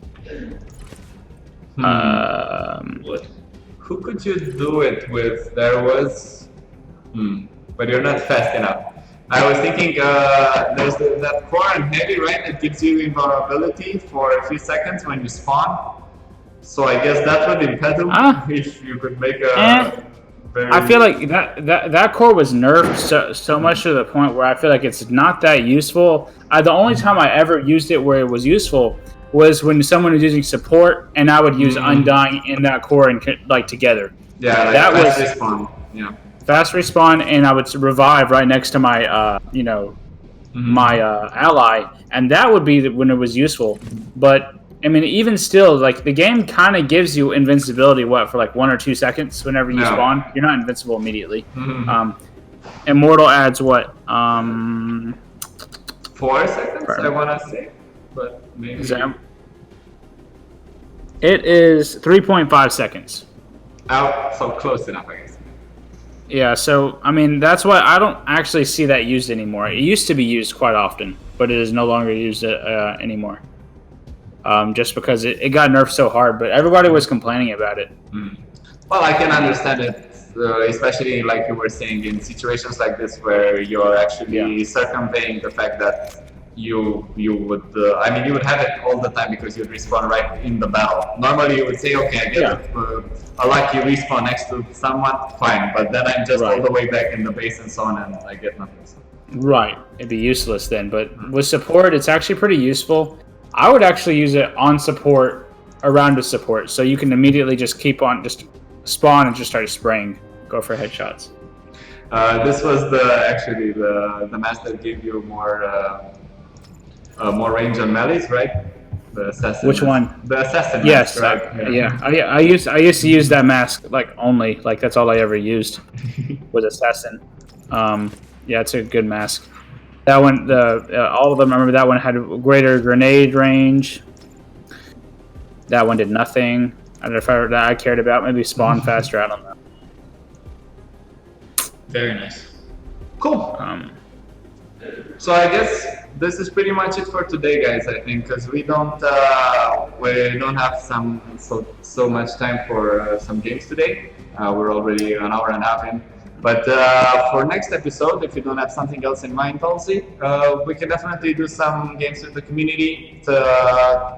Who could you do it with? There was, but you're not fast enough. I was thinking there's that core and heavy, right? That gives you invulnerability for a few seconds when you spawn. So I guess that would impede if you could make a. I feel like that core was nerfed so much to the point where I feel like it's not that useful. The only time I ever used it where it was useful was when someone was using support, and I would use Undying in that core and like together. Yeah, like that fast was respawn. Yeah. Fast respawn, and I would revive right next to my my ally, and that would be when it was useful. But I mean, even still, like the game kind of gives you invincibility for like 1 or 2 seconds whenever you spawn. You're not invincible immediately. Immortal adds what? 4 seconds, I want to say, but maybe. It is 3.5 seconds. Oh, so close enough, I guess. Yeah, so I mean that's why I don't actually see that used anymore. It used to be used quite often, but it is no longer used anymore. Just because it got nerfed so hard, but everybody was complaining about it. Well, I can understand it, especially like you were saying in situations like this where you're actually circumventing the fact that you would you would have it all the time because you'd respawn right in the battle. Normally you would say, okay, I get a lucky respawn next to someone, fine, but then I'm just all the way back in the base and so on, and I get nothing. Right, it'd be useless then. But with support, it's actually pretty useful. I would actually use it on support, around the support, so you can immediately just just spawn and just start spraying, go for headshots. This was the mask that gave you more range on melees, right? The assassin. Which one? The assassin. Yes, mask, right? Yeah. I used to use that mask only. That's all I ever used was assassin. Yeah, it's a good mask. That one, all of them. I remember that one had greater grenade range. That one did nothing. I don't know if I cared about. Maybe spawn faster. I don't know. Very nice. Cool. So I guess this is pretty much it for today, guys. I think because we don't have so much time for some games today. We're already an hour and a half in. But for next episode, if you don't have something else in mind, Dulzi, we can definitely do some games with the community to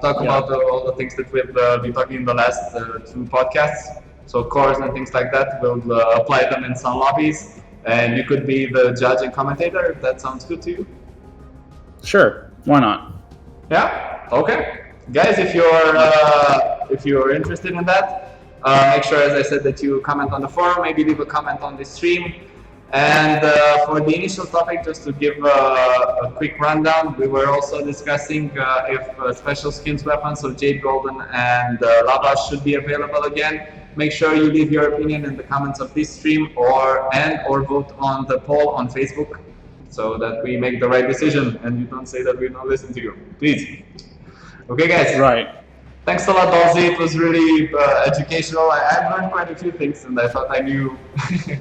talk about all the things that we've been talking in the last 2 podcasts. So cores and things like that, we'll apply them in some lobbies. And you could be the judge and commentator, if that sounds good to you. Sure, why not? Yeah, okay. Guys, if you're interested in that, make sure, as I said, that you comment on the forum, maybe leave a comment on the stream. And for the initial topic, just to give a quick rundown, we were also discussing if special skins weapons of Jade, Golden, and Lava should be available again. Make sure you leave your opinion in the comments of this stream or vote on the poll on Facebook so that we make the right decision and you don't say that we don't listen to you. Please. Okay, guys. Right. Thanks a lot, Dulzi. It was really educational. I've learned quite a few things, and I thought I knew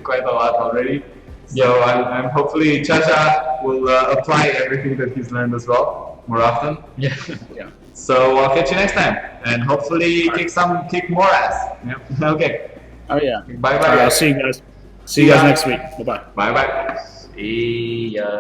quite a lot already. So I'm hopefully Chacha will apply everything that he's learned as well more often. Yeah. So I'll catch you next time, and hopefully kick more ass. Yeah. Okay. Oh yeah. Bye bye. I'll see you guys. See you guys next week. Bye bye. Bye bye. See ya.